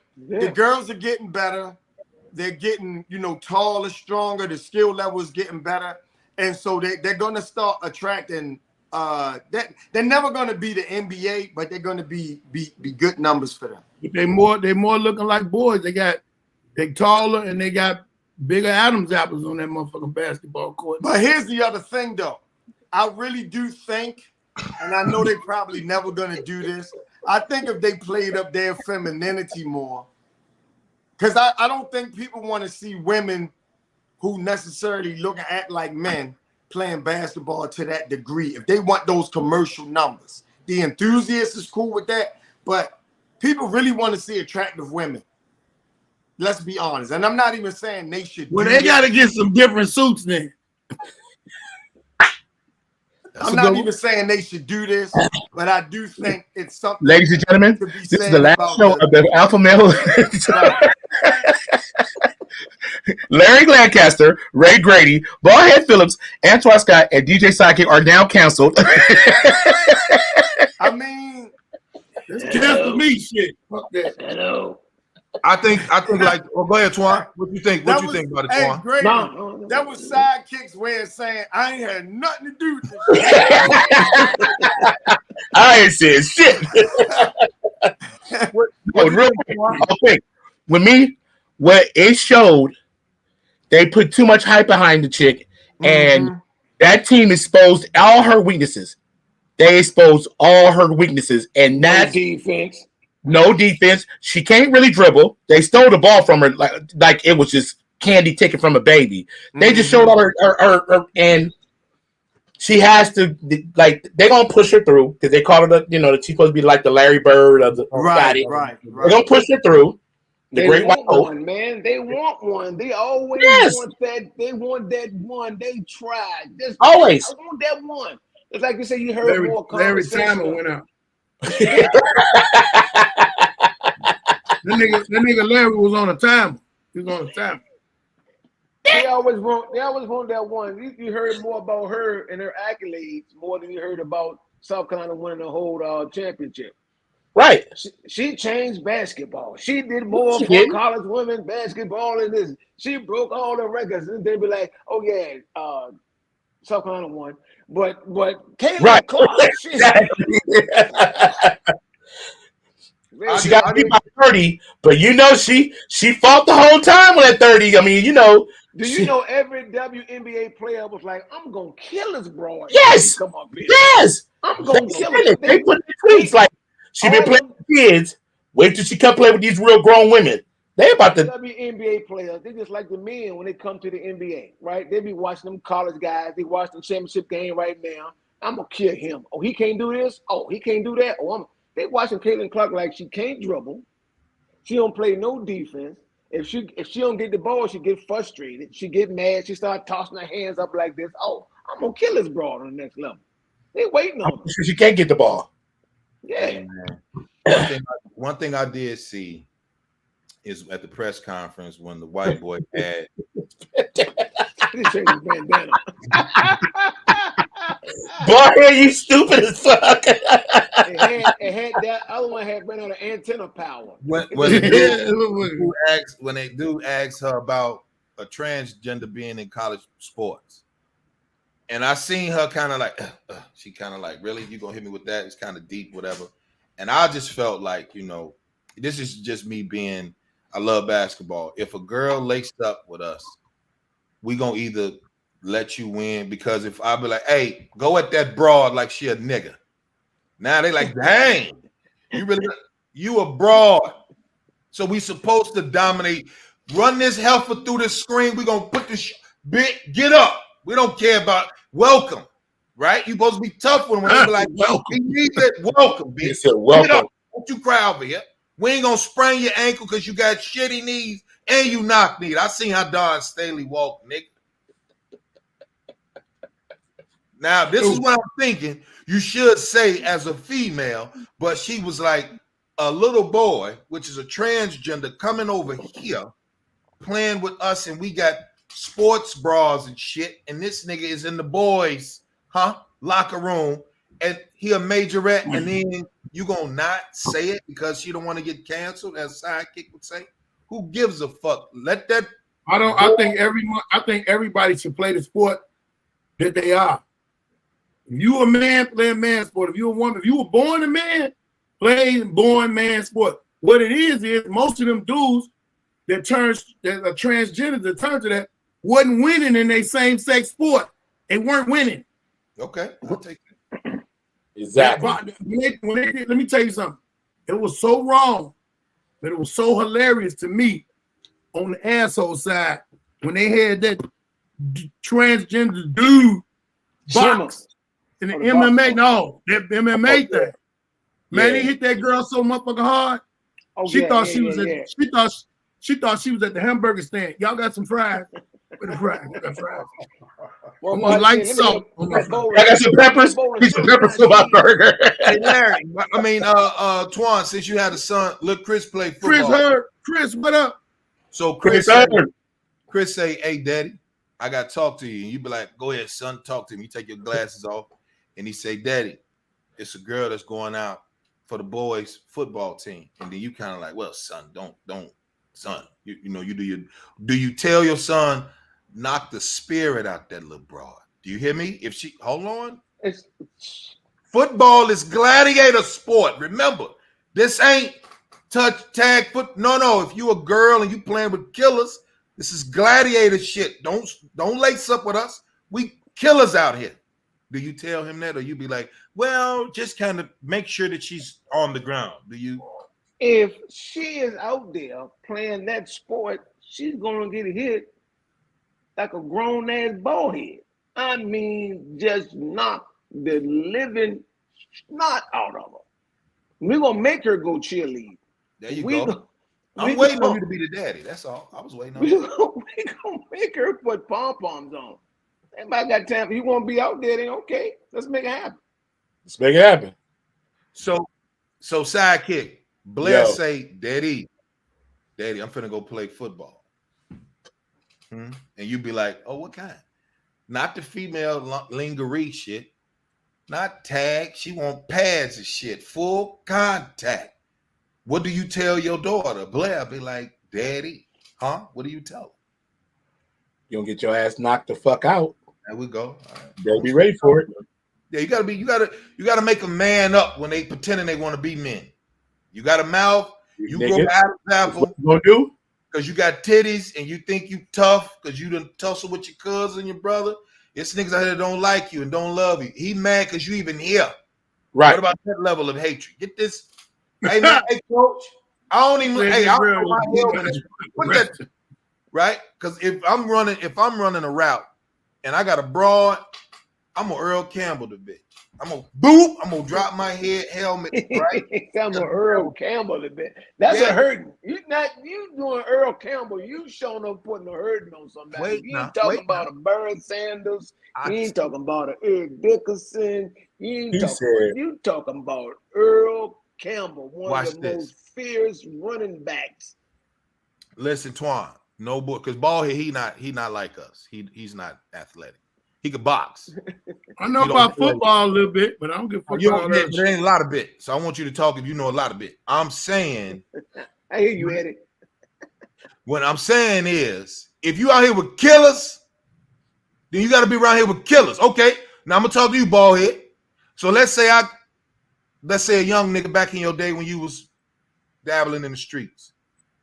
girls are getting better. They're getting, taller, stronger. The skill level is getting better. And so they're going to start attracting they're never going to be the NBA, but they're going to be good numbers for them. They more looking like boys. They taller and they got bigger Adam's apples on that motherfucking basketball court. But here's the other thing, though. I really do think, and I know they're probably never going to do this, I think if they played up their femininity more, because I don't think people want to see women who necessarily look and act like men playing basketball to that degree. If they want those commercial numbers, the enthusiast is cool with that, but people really want to see attractive women. Let's be honest. And I'm not even saying they should. Well, they got to get some different suits then. I'm not even saying they should do this, but I do think it's something. Ladies and gentlemen, this is the last show of the Alpha Male. Larry Lancaster, Ray Grady, Ballhead Phillips, Antoine Scott, and DJ Sidekick are now canceled. I mean, it's cancel me shit. Fuck that. Hello. I think like, go ahead, Twan. What you think? What you think about it, Twan? Great. That was Sidekick's way of saying I ain't had nothing to do with this. I ain't saying shit. Real quick, with me, what it showed, they put too much hype behind the chick, and that team exposed all her weaknesses. They exposed all her weaknesses, and that's defense. No defense. She can't really dribble. They stole the ball from her like it was just candy taken from a baby. They just showed all her and she has to they're gonna push her through because they call her that she's supposed to be like the Larry Bird of the body. Right. They're gonna push her through. They want one, man. They want one. They always want that. They want that one. They tried. Always. I want that one. It's like you say. You heard more conversation. Larry Timer went out. That nigga Larry was on a timer. He was on a timer. They always want that one. You heard more about her and her accolades more than you heard about South Carolina winning the whole championship. Right. She changed basketball. She did more for college women basketball than this. She broke all the records. And they'd be like, "Oh yeah, South Carolina won." But Caitlin Clark, she got beat by 30, but she fought the whole time with that 30. I mean, Do you know every WNBA player was like, "I'm gonna kill this broad." Yes. Come on, bitch. Yes. I'm gonna kill it. They put the tweets like she been playing with kids. Wait till she come play with these real grown women. They about the WNBA players. They just like the men when they come to the NBA, right? They be watching them college guys. They watch the championship game right now. I'm gonna kill him. Oh, he can't do this. Oh, he can't do that. Oh, they watching Caitlin Clark like she can't dribble. She don't play no defense. If she don't get the ball, she get frustrated. She get mad. She start tossing her hands up like this. Oh, I'm gonna kill this broad on the next level. They waiting on her. She can't get the ball. Yeah. One thing I did see is at the press conference when the white boy had boy, you stupid as fuck. it had that other one had ran out of antenna power. When they do ask her about a transgender being in college sports, and I seen her kind of like she kind of like, really, you gonna hit me with that? It's kind of deep, whatever. And I just felt like, this is just me being. I love basketball. If a girl laced up with us, we gonna either let you win, because if I be like, hey, go at that broad like she a nigga. Now they like, dang, you a broad. So we supposed to dominate Run this heifer through the screen. We're gonna put this bit. Get up. We don't care about welcome. Right? You supposed to be tough when they be like, welcome. We need that welcome, bitch. He said, welcome. Get up. Don't you cry over here. We ain't gonna sprain your ankle because you got shitty knees and you knock knees. I seen how Don Staley walk, nigga. Now, this is what I'm thinking. You should say as a female, but she was like a little boy, which is a transgender, coming over here, playing with us, and we got sports bras and shit, and this nigga is in the boys' locker room, and he a majorette, and then you gonna not say it because she don't want to get canceled, as Sidekick would say. Who gives a fuck? Let that. I think everybody should play the sport that they are. If you a man, play a man sport. If you a woman, if you were born a man, play born man sport. What it is most of them dudes that are transgender that turn to that wasn't winning in their same sex sport. They weren't winning. Okay, I'll take it. Exactly. Let me tell you something. It was so wrong, but it was so hilarious to me on the asshole side when they had that transgender dude box in the MMA. No, that MMA thing. Man, they hit that girl so motherfucking hard. She thought she was at the hamburger stand. Y'all got some fries? With the fries. I got fries. Well, light salt. I got some peppers. Need some peppers for my burger. Hey, Larry, I mean, Twan, since you had a son, look, Chris play football. Chris, what up? So Chris say, hey, daddy, I got to talk to you. And you be like, go ahead, son, talk to me. You take your glasses off. And he say, daddy, it's a girl that's going out for the boys football team. And then you kind of like, well, son, don't, son, you do you tell your son, knock the spirit out that little broad? Do you hear me? If she, hold on. Football is gladiator sport. Remember, this ain't touch, tag, foot. No. If you a girl and you playing with killers, this is gladiator shit. Don't lace up with us. We killers out here. Do you tell him that, or you be like, well, just kind of make sure that she's on the ground? Do you? If she is out there playing that sport, she's gonna get hit like a grown ass ball head. I mean, just knock the living snot out of her. We're gonna make her go cheerlead. There you go. I'm waiting on you to be the daddy. That's all. I was waiting on you. We're gonna make her put pom-poms on. Everybody got time. You want to be out there, then okay. Let's make it happen. Let's make it happen. So Sidekick, Blair say, Daddy, I'm finna go play football. And you be like, oh, what kind? Not the female lingerie shit. Not tag. She want pads and shit. Full contact. What do you tell your daughter? Blair be like, Daddy, what do you tell her? You gonna get your ass knocked the fuck out. There we go. They'll be ready for it. Yeah, you gotta make a man up when they pretending they want to be men. You got a mouth, you grow out of apple. What you gonna do? Because you got titties and you think you tough because you done tussle with your cousin, your brother. It's niggas out here that don't like you and don't love you. He mad because you even here. Right. What about that level of hatred? Get this. Hey, man, hey, coach. I don't even. Hey, I don't know that. Right? Because if I'm running a route and I got a broad, I'm gonna Earl Campbell the bitch. I'm gonna boop. I'm gonna drop my helmet. Right? I'm gonna Earl Campbell the bitch. That's a hurting. You doing Earl Campbell. You showing up putting a hurting on somebody. You ain't talking about a Barry Sanders. You ain't talking about an Eric Dickerson. You talking about Earl Campbell, one of the most fierce running backs. Listen, Twan. No boy, because Ballhead, he not like us. He's not athletic. He could box. I know about football a little bit, but I don't give a fuck. There ain't a lot of bit. So I want you to talk if you know a lot of bit. I'm saying I hear you, Eddie. What I'm saying is, if you out here with killers, then you got to be around here with killers. Okay, now I'm gonna talk to you, Ballhead. So let's say a young nigga back in your day when you was dabbling in the streets.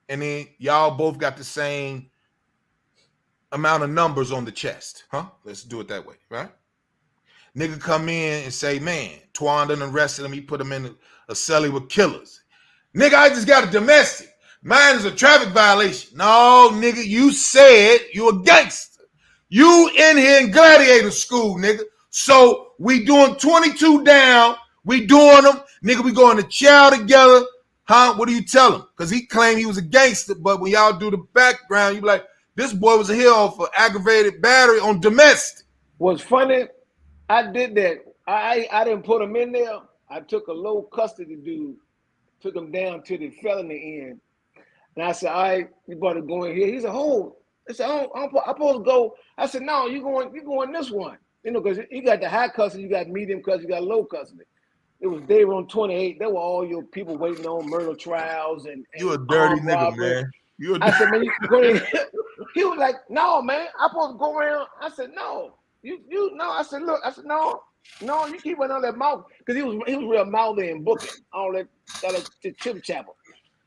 And then y'all both got the same amount of numbers on the chest. Let's do it that way, right? Nigga come in and say, man, Twan done arrested him. He put him in a celly with killers. Nigga, I just got a domestic. Mine is a traffic violation. No, nigga, you said you a gangster. You in here in gladiator school, nigga. So we doing 22 down. We doing them. Nigga, we going to chow together. Huh? What do you tell him? Because he claimed he was a gangster, but when y'all do the background, you be like, this boy was a hero for aggravated battery on domestic. What's funny, I did that. I didn't put him in there. I took a low custody dude, took him down to the felony end. And I said, all right, you better go in here. He said, oh, I said, I'm supposed to go. I said, no, you going this one. You know, because you got the high custody, you got medium custody, you got low custody. It was day on 28. There were all your people waiting on murder trials and you a dirty nigga, robbery. Man. I said, man, you go in. He was like, no, man, I'm supposed to go around. I said, no, you no. I said, look, no, you keep running on that mouth because he was real mouthy and booking all that chip chapel.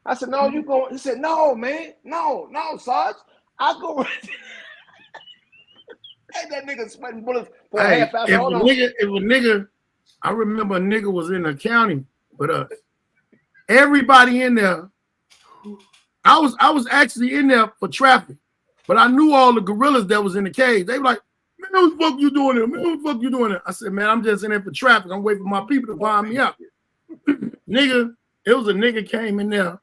I said, no, you go. He said, no, man, no, Sarge, I go. Hey, that nigga sweating bullets for a half hour. If a nigga, I remember a nigga was in the county with us. Everybody in there. I was actually in there for traffic, but I knew all the gorillas that was in the cage. They were like, man, what the fuck you doing there? Man, what the fuck you doing there? I said, man, I'm just in there for traffic. I'm waiting for my people to find me out. Nigga, it was a nigga came in there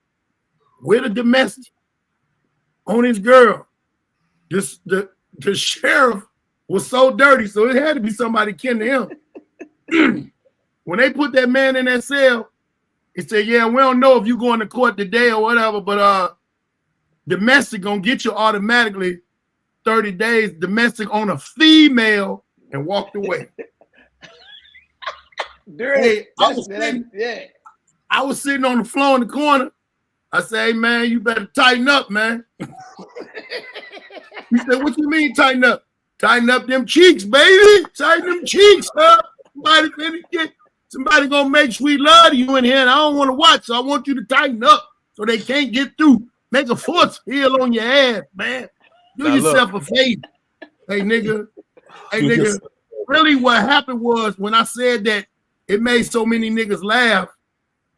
with a domestic on his girl. The sheriff was so dirty, so it had to be somebody kin to him. When they put that man in that cell, he said, yeah, we don't know if you're going to court today or whatever, but domestic gonna get you automatically 30 days domestic on a female, and walked away. Hey, I was sitting on the floor in the corner. I said, hey, man, you better tighten up, man. He said, what you mean tighten up? Tighten up them cheeks, baby. Tighten them cheeks up. Somebody gonna make sweet love to you in here, and I don't want to watch, so I want you to tighten up so they can't get through. Make a foot heel on your ass, man. Do now yourself a favor. Hey, nigga. Hey, nigga. Really what happened was when I said that it made so many niggas laugh,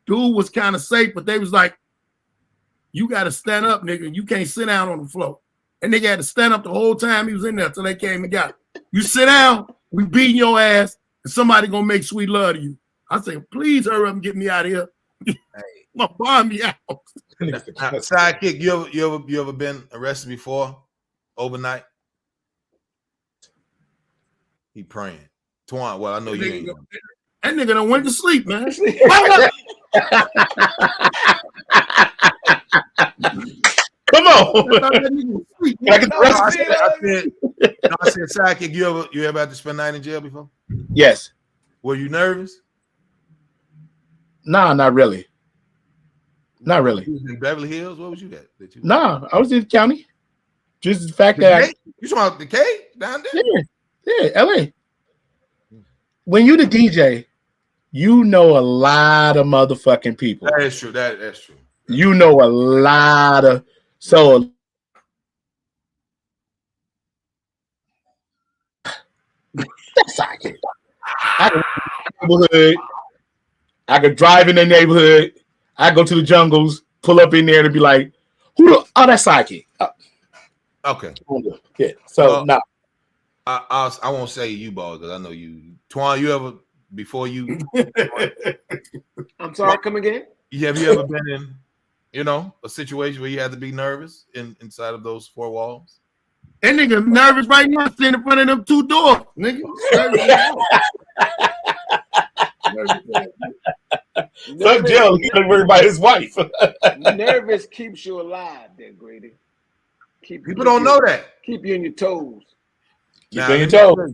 dude was kind of safe, but they was like, you got to stand up, nigga. You can't sit down on the floor. And nigga had to stand up the whole time he was in there till they came and got him. You sit down, we beating your ass, and somebody gonna make sweet love to you. I say, please hurry up and get me out of here. Hey. Bomb me out. Sidekick, you ever been arrested before overnight? He praying. Twan, well, I know you ain't. That nigga done went to sleep, man. Come on. I said, Sidekick, you ever had to spend night in jail before? Yes. Were you nervous? Nah, not really. Not really. You was in Beverly Hills? What was you at? Nah, I was in the county. Just the fact that you talking about the K down there? Yeah, LA. When you the DJ, you know a lot of motherfucking people. That is true. That's true. You know a lot of so. That's like it. I could drive in the neighborhood. I go to the jungles, pull up in there and be like, "Who? Oh, that's Psychic." Okay. Yeah. So now, I won't say you, ball, because I know you. Twan, you ever before you? I'm sorry. Come again. Have you ever been in, a situation where you had to be nervous inside of those four walls? That nigga nervous right now, sitting in front of them two doors, nigga. So Jill, he's worried about his wife. Nervous keeps you alive, there, Grady. People don't know that. Keep you on your toes. Keep you on your toes.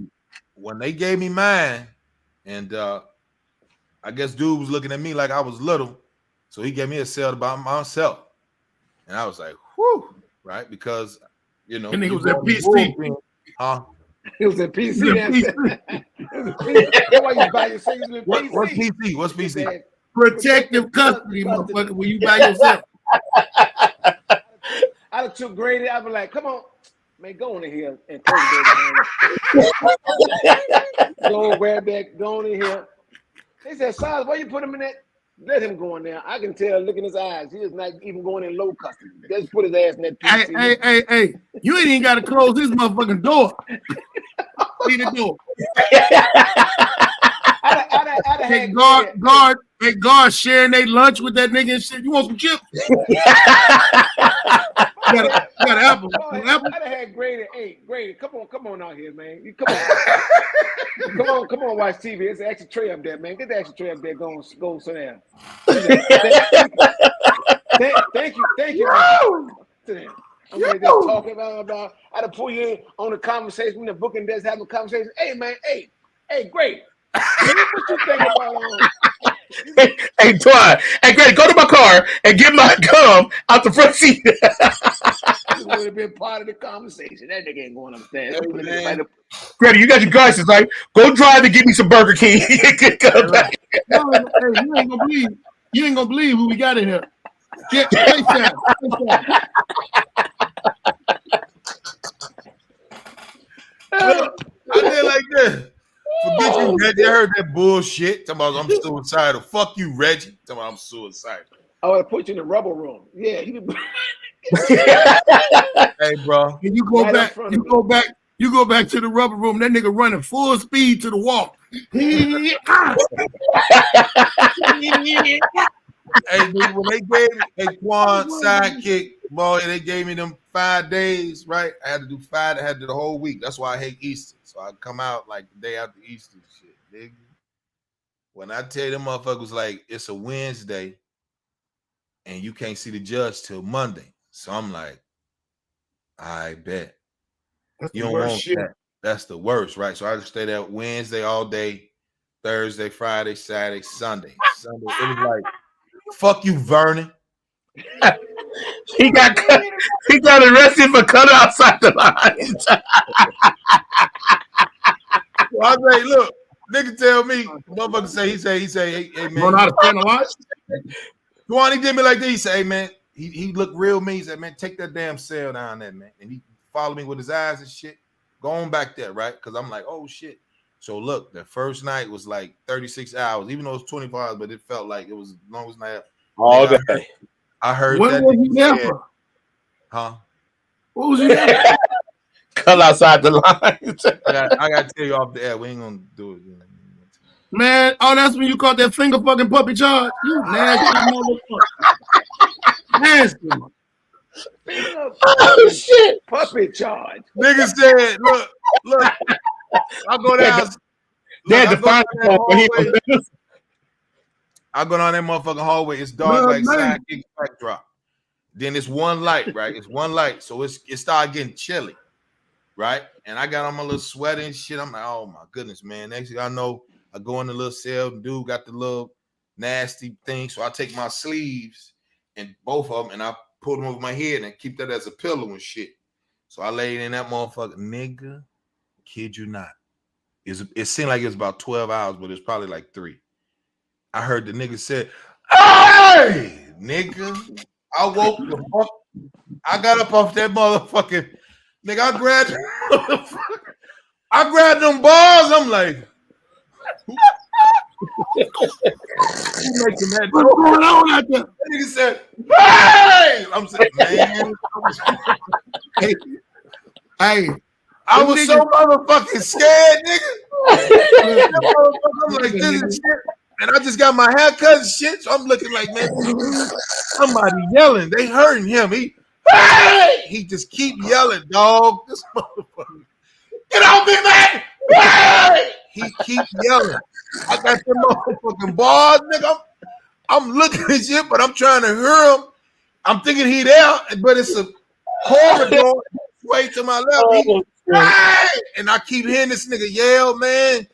When they gave me mine, and I guess dude was looking at me like I was little, so he gave me a cell by myself, and I was like, "Whew!" Right? Because and he was at PC. Huh? It was at PC. That's why you buy your things with PC. What's PC? What's PC? Protective custody, motherfucker. When you buy yourself. I took Grady. I was like, "Come on, man, go on in here and close the door. Go grab that. Go on in here." They said, "Silas, why you put him in that?" Let him go in there. I can tell. Look in his eyes. He is not even going in low custody. Just put his ass in that PC. Hey! You ain't even got to close this motherfucking door. See the door. Guard sharing their lunch with that nigga and shit. You want some chips? you got an apple. I'd have had Grady. Hey, Grady, come on out here, man. You come on, watch TV. There's an extra tray up there, man. Get the extra tray up there. Go sit down. Thank you. I'm gonna just talk about. I'd have pulled you in on a conversation when the booking does have a conversation. Hey, man. Hey, Grady. What you think about? Hey, Twine. Hey, Grady, go to my car and get my gum out the front seat. This would have been part of the conversation. That nigga ain't going upstairs. Grady, you got your glasses, right? Go drive and get me some Burger King. Come back. No, you ain't gonna believe who we got in here. Yeah, FaceTime. I did like this. Forget you, Reggie. I heard that bullshit. Talking about I'm suicidal. Fuck you, Reggie. Talking about I'm suicidal. I would have put you in the rubber room. Yeah. Hey, bro. And you go back to the rubber room. That nigga running full speed to the wall. Hey, dude, when they gave me Quan sidekick, boy, they gave me them 5 days, right? I had to do 5. I had to do the whole week. That's why I hate Easter. So I come out like the day after Easter shit, nigga. When I tell you them motherfuckers like it's a Wednesday and you can't see the judge till Monday. So I'm like, I bet. That's you don't want shit. That. That's the worst, right? So I just stay there Wednesday all day, Thursday, Friday, Saturday, Sunday. It was like, fuck you, Vernon. He got arrested for cutting outside the lines. Well, I say, look, nigga tell me, motherfucker say, he say, hey man. Know how to stand a lot? Juan, he did me like this. He say, hey man, he looked real mean. He said, man, take that damn cell down there, man. And he followed me with his eyes and shit. Go on back there, right? Because I'm like, oh shit. So look, the first night was like 36 hours, even though it was 24 hours, but it felt like it was as long as night. All day. I heard what that. Was you there for? Huh? What was you there for? Cut outside the lines. I got to tell you off the air. We ain't going to do it. Man, that's when you caught that finger fucking puppy charge. You nasty motherfucker. Nasty. Oh, shit. Puppy charge. Nigga said, look, I go down. I go down that motherfucking hallway. It's dark like sidekick backdrop. Then it's one light, right? It's one light. So it started getting chilly, right? And I got on my little sweater and shit. I'm like, oh my goodness, man. Next thing I know, I go in the little cell. The dude got the little nasty thing. So I take my sleeves and both of them and I pull them over my head and keep that as a pillow and shit. So I laid in that motherfucker. Nigga, kid you not. It seemed like it was about 12 hours, but it's probably like 3. I heard the nigga said, hey, nigga. I woke the fuck. I got up off that motherfucking nigga. I grabbed them balls. I'm like, what's going on out there? That nigga said, hey! I'm saying, man. Hey. I was so motherfucking scared, nigga. I'm like, this is shit. And I just got my hair cut and shit. So I'm looking like, man, somebody yelling. They hurting him. He just keep yelling, dog. This motherfucker. Get off me, man. He keep yelling. I got them motherfucking balls, nigga. I'm looking at shit, but I'm trying to hear him. I'm thinking he there, but it's a corridor way to my left. And I keep hearing this nigga yell, man.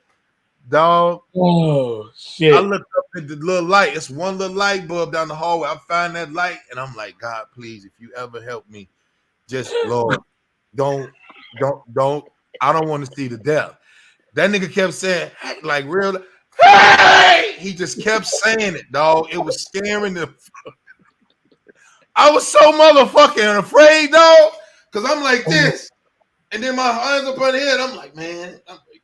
Dog. Oh shit. I looked up at the little light. It's one little light bulb down the hallway. I find that light and I'm like, God, please, if you ever help me, just Lord, don't. I don't want to see the death. That nigga kept saying, hey, like real, hey! He just kept saying it, dog. It was scaring the. I was so motherfucking afraid, dog, because I'm like this. And then my hands up on the head. I'm like, man,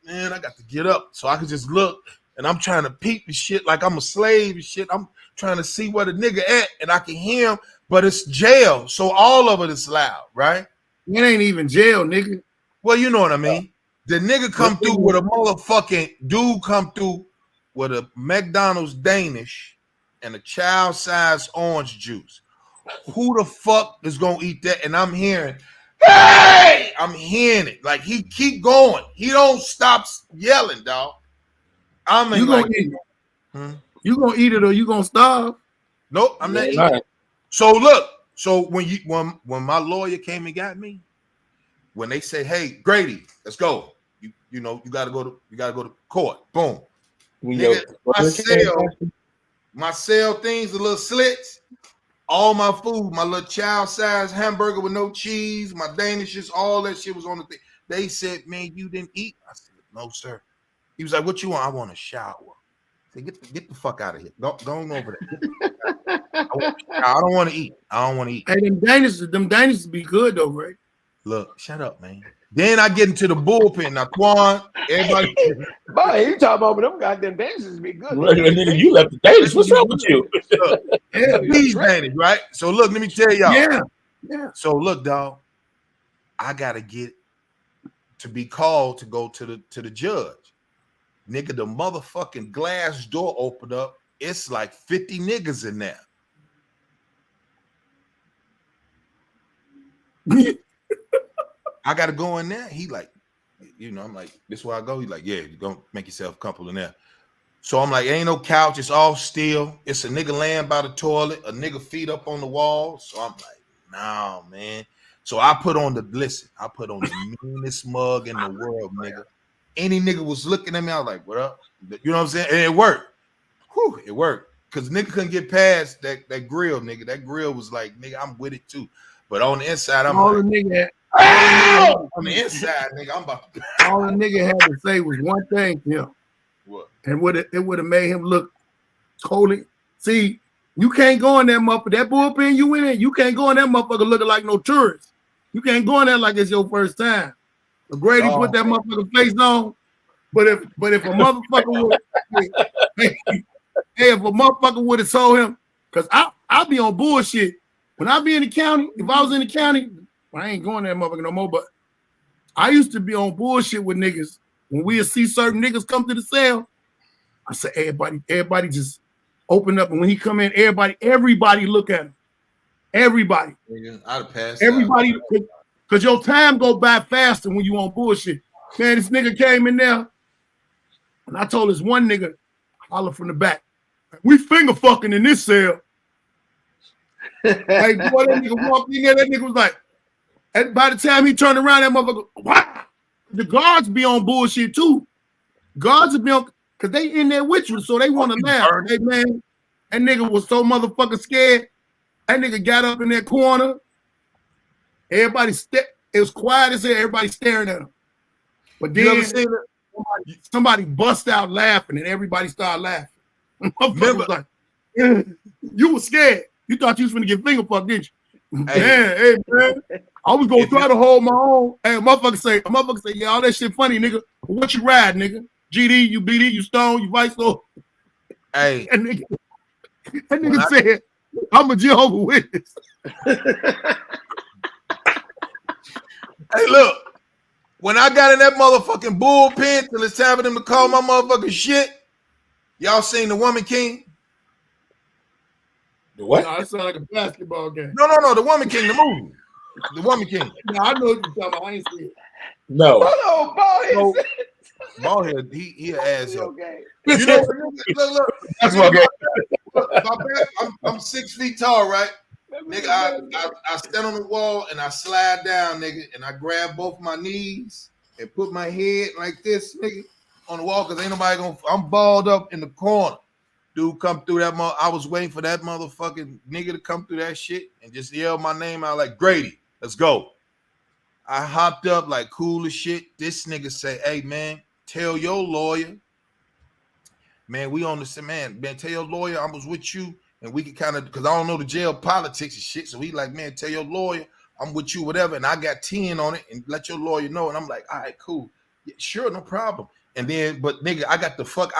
I got to get up so I could just look. And I'm trying to peep and shit like I'm a slave and shit. trying to see where the nigga at, and I can hear him, but it's jail, so all of it is loud, right? It ain't even jail, nigga. Well, you know what I mean. The nigga come through with a motherfucking dude come through with a McDonald's Danish and a child-sized orange juice. Who the fuck is gonna eat that? And I'm hearing, hey! I'm hearing it. Like he keep going. He don't stop yelling, dog. You gonna eat it. You gonna eat it or you gonna starve? Nope, I'm not eating. So look, so when my lawyer came and got me, when they say, "Hey, Grady, let's go," you know you gotta go to court. Boom. Nigga, my cell things, the little slits, all my food, my little child-sized hamburger with no cheese, my Danishes, all that shit was on the thing. They said, "Man, you didn't eat." I said, "No, sir." He was like, "What you want?" "I want a shower." I said, get the fuck out of here. Go on over there. I don't want to eat. I don't want to eat. Hey, them Danishes be good though, right? Look, shut up, man. Then I get into the bullpen. Now, Quan, everybody. Boy, you talking about them goddamn Danishes be good. You left the Danish. What's wrong with you? These Danish, right? So look, let me tell y'all. Yeah. So look, dog, I gotta get to be called to go to the judge. Nigga, the motherfucking glass door opened up. It's like 50 niggas in there. I gotta go in there. He like, you know, I'm like, this is where I go. He's like, yeah, you're gonna make yourself comfortable in there. So I'm like, ain't no couch, it's all steel. It's a nigga laying by the toilet, a nigga feet up on the wall. So I'm like, nah, man. So I put on the the meanest mug in the world, nigga. Any nigga was looking at me, I was like, what up? You know what I'm saying? And it worked. Whew, it worked. Because nigga couldn't get past that grill, nigga. That grill was like, nigga, I'm with it too. But on the inside, I'm all like, the nigga on the inside, nigga, I'm about to. All the nigga had to say was one thing to him. What? And it would have made him look totally. See, you can't go in that motherfucker. That bullpen you in, you can't go in that motherfucker looking like no tourist. You can't go in there like it's your first time. But Grady put that motherfucker face on. But if a motherfucker would, if a motherfucker would have told him, because I'll be on bullshit. When I be in the county, if I was in the county, I ain't going that motherfucker no more. But I used to be on bullshit with niggas. When we'd see certain niggas come to the cell, I said, everybody just open up. And when he come in, everybody look at him. Everybody. I'd pass. Everybody, because your time go by faster when you on bullshit. Man, this nigga came in there, and I told this one nigga, holler from the back, we finger fucking in this cell. Hey, boy, that nigga walked in there, that nigga was like, and by the time he turned around, that motherfucker, wow. The guards be on bullshit too. Guards will be on, because they in there with you, so they want to laugh. Hey, man, that nigga was so motherfucking scared. That nigga got up in that corner. Everybody, it was quiet as hell. Everybody staring at him. But then somebody bust out laughing, and everybody started laughing. Was like, you were scared. You thought you was gonna get finger fucked, didn't you? Hey, man. I was gonna try to hold my own. Hey, motherfucker say, yeah, all that shit funny, nigga. But what you ride, nigga? GD, you BD, you Stone, you Vice Lord. Hey, that nigga said, I'm a Jehovah's Witness. Hey, look, when I got in that motherfucking bullpen till it's time for them to call my motherfucking shit, y'all seen The Woman King? The what? No, it sounds like a basketball game. No, The Woman King, the movie. The Woman King. No, I know what you're talking about. I ain't seen it. No. Hold on, Ballhead, he an asshole. okay. You know, look. That's okay. I'm 6 feet tall, right? Nigga, I stand on the wall and I slide down, nigga, and I grab both my knees and put my head like this, nigga, on the wall, because ain't nobody gonna. I'm balled up in the corner. Dude come through that I was waiting for that motherfucking nigga to come through that shit and just yell my name out like, Grady, let's go. I hopped up like cool as shit. This nigga say, hey, man, tell your lawyer. Man, we on the same, man, tell your lawyer I was with you. And we can kind of, because I don't know the jail politics and shit. So he like, man, tell your lawyer I'm with you, whatever. And I got 10 on it and let your lawyer know. And I'm like, all right, cool. Yeah, sure, no problem. And then, but nigga, I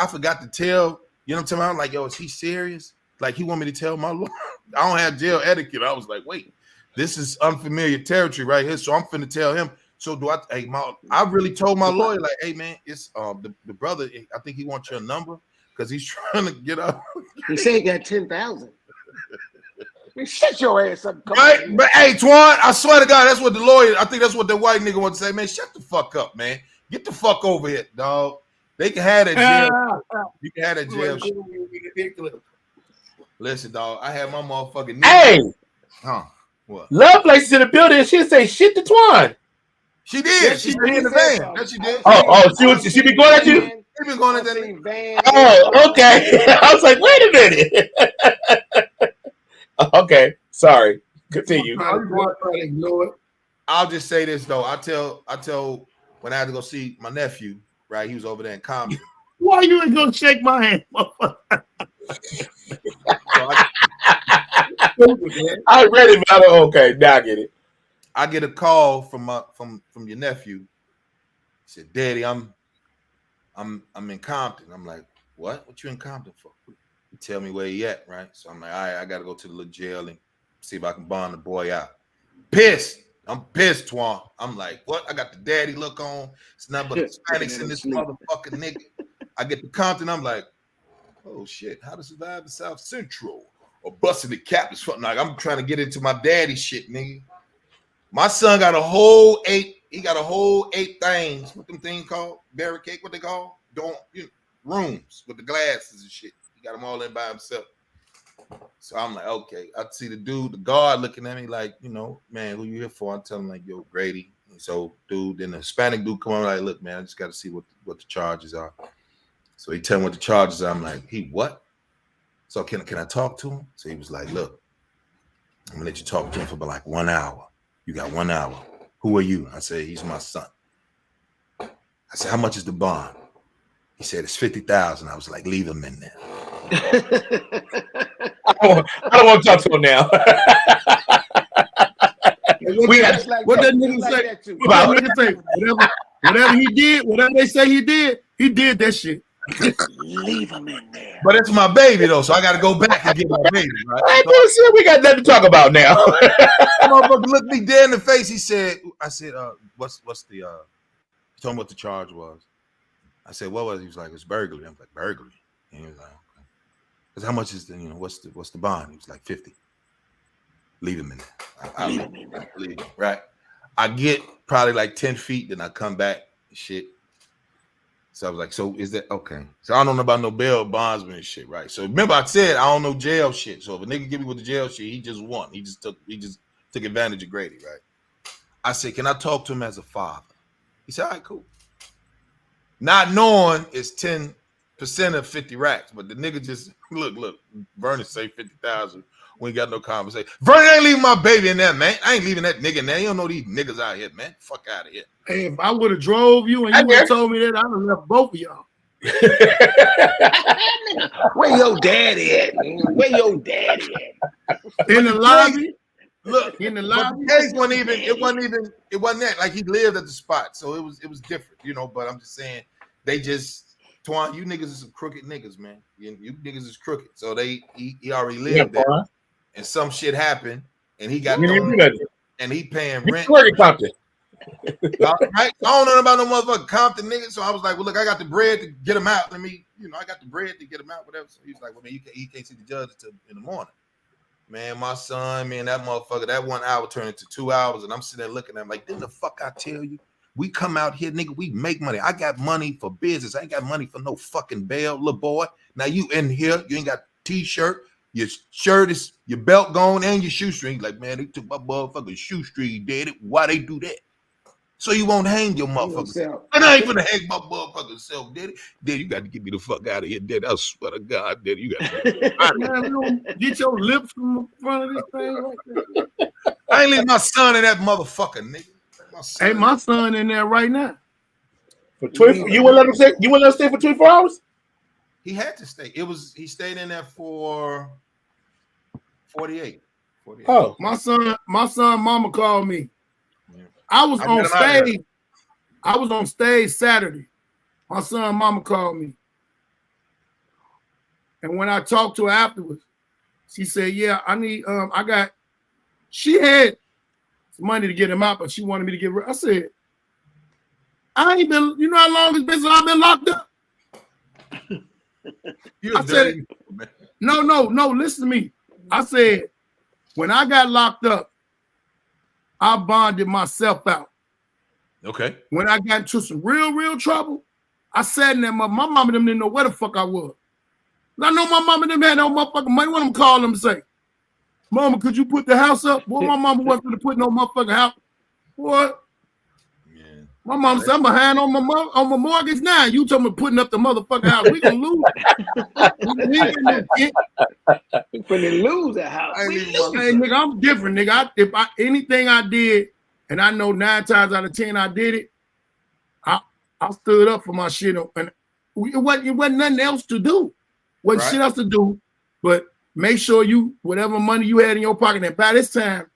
forgot to tell, you know what I'm talking about? Like, yo, is he serious? Like he want me to tell my lawyer. I don't have jail etiquette. I was like, wait, this is unfamiliar territory right here. So I'm finna tell him. So do I? Hey, I really told my lawyer, like, hey man, it's the brother. I think he wants your number because he's trying to get up. He said he got 10,000. Shut your ass up. Right? But hey, Twan, I swear to God, that's what the lawyer. I think that's what the white nigga wants to say. Man, shut the fuck up, man. Get the fuck over here, dog. They can have that jail. You can have that jail. Listen, dog. I had my motherfucking. Hey, what? Lovelace is in the building. She say shit to Twan. She did. Yes, she did in the van. Yes, she did. She be going at you. She been going at that van. Oh, okay. I was like, wait a minute. Okay, sorry. Continue. I'll just say this though. I tell when I had to go see my nephew. Right, he was over there in Compton. Why you ain't gonna shake my hand? I read it, but okay, now I get it. I get a call from your nephew. He said, "Daddy, I'm in Compton." I'm like, "What? What you in Compton for?" He tell me where he at, right? So I'm like, "All right, I gotta go to the little jail and see if I can bond the boy out." Pissed. I'm pissed, Twan. I'm like, what? I got the daddy look on. It's nothing but Hispanics in this motherfucking nigga. I get to Compton. I'm like, oh shit, how to survive the South Central or busting the cap is something like I'm trying to get into my daddy shit, nigga. My son got a whole 8. He got a whole 8 things. What them things called? Barricade? What they call? Rooms with the glasses and shit. He got them all in by himself. So I'm like, okay. I see the guard looking at me like, man, who you here for? I tell him like, yo, Grady. And so, dude, then the Hispanic dude come on like, look, man, I just got to see what the charges are. So he tell me what the charges are. I'm like, he what? So can I talk to him? So he was like, look, I'm gonna let you talk to him for about like 1 hour. You got 1 hour. Who are you? I said, he's my son. I said, how much is the bond? He said, it's 50,000. I was like, leave him in there. I don't want to talk to him now. What that nigga say? Whatever he did, whatever they say he did that shit. Leave him in there. But it's my baby though, so I got to go back and get my baby. Right? Hey, bullshit, we got nothing to talk about now. Motherfucker looked me dead in the face. He said, "I said, what's the?" He told me what the charge was. I said, "What was?" He was like, "It's burglary." I'm like, "Burglary?" And he was like, "Okay." I said, "How much is the? What's the bond?" He was like, 50. Leave him in there. Leave him in there. Right. I get probably like 10 feet, then I come back and shit. So I was like, so is that okay? So I don't know about no bail bondsman and shit, right? So remember I said I don't know jail shit. So if a nigga give me with the jail shit, he just won. He just took advantage of Grady, right? I said, can I talk to him as a father? He said, all right, cool. Not knowing it's 10% of 50 racks, but the nigga just look, Vernon say 50,000. We ain't got no conversation. Vernon ain't leaving my baby in there, man. I ain't leaving that nigga in there. You don't know these niggas out here, man. Fuck out of here. Hey, if I would have drove you and you would have told me that, I'd have left both of y'all. Where your daddy at, man? Where your daddy at? In the lobby? Look, in the lobby. It wasn't that. Like he lived at the spot. So it was different, but I'm just saying they just Twan, you niggas is some crooked niggas, man. You niggas is crooked. So he already lived there. And some shit happened and he got and he paying rent. Compton. Right? I don't know about no motherfucking Compton niggas. So I was like, well, look, I got the bread to get him out. I got the bread to get him out, whatever. So he was like, well, man, you can't see the judge until in the morning. Man, my son, man, that motherfucker, that 1 hour turned into 2 hours. And I'm sitting there looking at him like, didn't the fuck I tell you? We come out here, nigga, we make money. I got money for business. I ain't got money for no fucking bail, little boy. Now you in here, you ain't got t-shirt. Your shirt is, your belt gone and your shoestring. Like, man, they took my motherfucking shoestring, did it. Why they do that? So you won't hang your motherfucker. And I ain't gonna hang my motherfucking self, Daddy. Daddy, you got to get me the fuck out of here, Daddy. I swear to God, Daddy, you got to get your lips from the front of this thing like that. I ain't leaving my son in that motherfucker, nigga. Hey, my son in there right now. For 24, you wouldn't let him stay? You wouldn't let him stay for 24 hours? He had to stay. He stayed in there for 48. Oh, my son, mama called me. Yeah. I was on stage Saturday. My son, mama called me. And when I talked to her afterwards, She said, yeah, I need, she had some money to get him out, but she wanted me to get rid. I said, I ain't been, you know how long it's been since I've been locked up? I said, no, listen to me. I said, when I got locked up, I bonded myself out. Okay. When I got into some real trouble, I sat in there. My mama them didn't know where the fuck I was. I know my mama them had no motherfucking money. What I'm calling them and say, Mama, could you put the house up? Boy, my mama wasn't going to put no motherfucking house. What? Yeah. My mama said, I'm behind on my mortgage now. You told me putting up the motherfucking house. We gonna lose. We finna lose that house. Hey, nigga, I'm different, nigga. If anything I did, and I know 9 times out of 10 I did it, I stood up for my shit, and it wasn't nothing else to do. Wasn't shit else to do, but make sure you, whatever money you had in your pocket, and by this time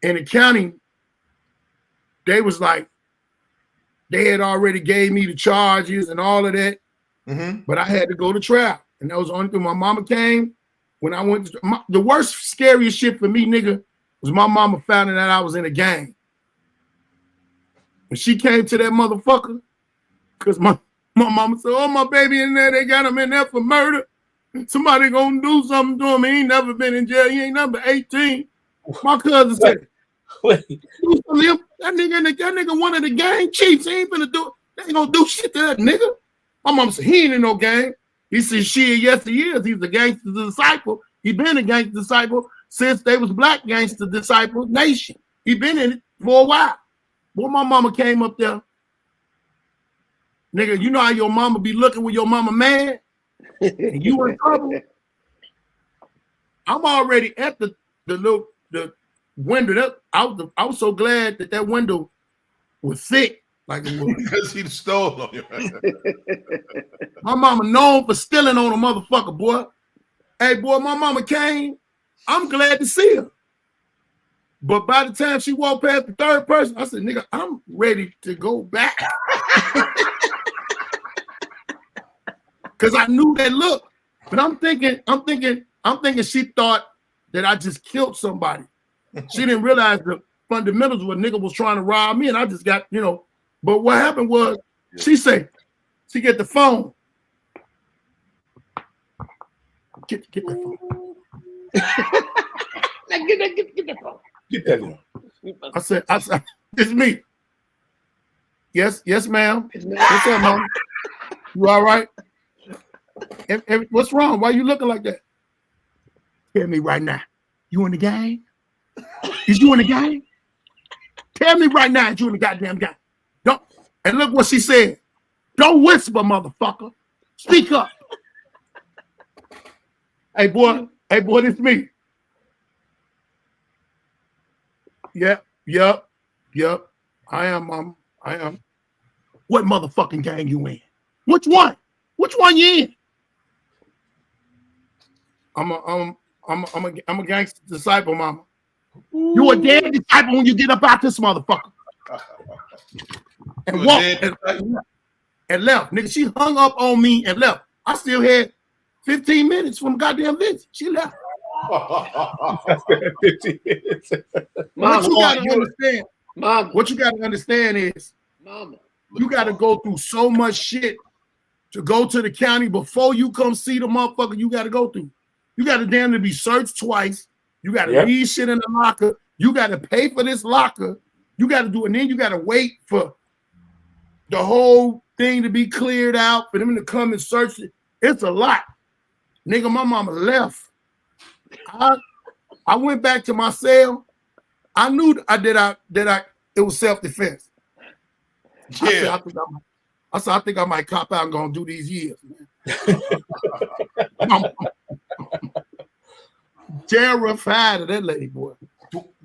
in the county, they was like, they had already gave me the charges and all of that, but I had to go to trial. And that was the only thing. My mama came when I went to, the worst, scariest shit for me, nigga, was my mama found out I was in a gang. When she came to that motherfucker, because my mama said, oh, my baby in there, they got him in there for murder. Somebody gonna do something to him. He ain't never been in jail. He ain't number 18. My cousin said, that nigga one of the gang chiefs. He ain't gonna do it. They ain't gonna do shit to that nigga. My mama said, he ain't in no gang. He said, shit, yes, he is. He's a gangster disciple. He been a gangster disciple since they was Black Gangster Disciple Nation. He been in it for a while. Boy, my mama came up there. Nigga, you know how your mama be looking with your mama mad? And you in trouble. I'm already at the window. I was so glad that window was thick, like it was. Because he stole on you. My mama known for stealing on a motherfucker, boy. Hey, boy, my mama came. I'm glad to see her. But by the time she walked past the third person, I said, nigga, I'm ready to go back. Because I knew that look. But I'm thinking she thought that I just killed somebody. She didn't realize the fundamentals of what nigga was trying to rob me, and I just got, But what happened was, she said, she get the phone. Get the phone. Get the phone. Get that in. I said, it's me. Yes, ma'am. What's up, mom? You all right? What's wrong? Why you looking like that? Tell me right now. You in the gang? Is you in the gang? Tell me right now, is you in the goddamn gang? Don't. And look what she said. Don't whisper, motherfucker. Speak up. Hey boy, this me. Yep. I am, mom. I am. What motherfucking gang you in? Which one? Which one you in? I'm a gangster disciple, mama. You a dead disciple when you get up out this motherfucker. And walked and left. Nigga, she hung up on me and left. I still had 15 minutes from goddamn visit. She left. What you gotta understand, Mama. What you gotta understand is, Mama, you gotta go through so much shit to go to the county before you come see the motherfucker you gotta go through. You gotta damn to be searched twice. You gotta leave shit in the locker. You gotta pay for this locker. You gotta do it, and then you gotta wait for the whole thing to be cleared out, for them to come and search it. It's a lot. Nigga, my mama left. I went back to my cell. I knew that it was self-defense. Yeah. I think I might cop out and gonna do these years, man. Terrified of that lady, boy.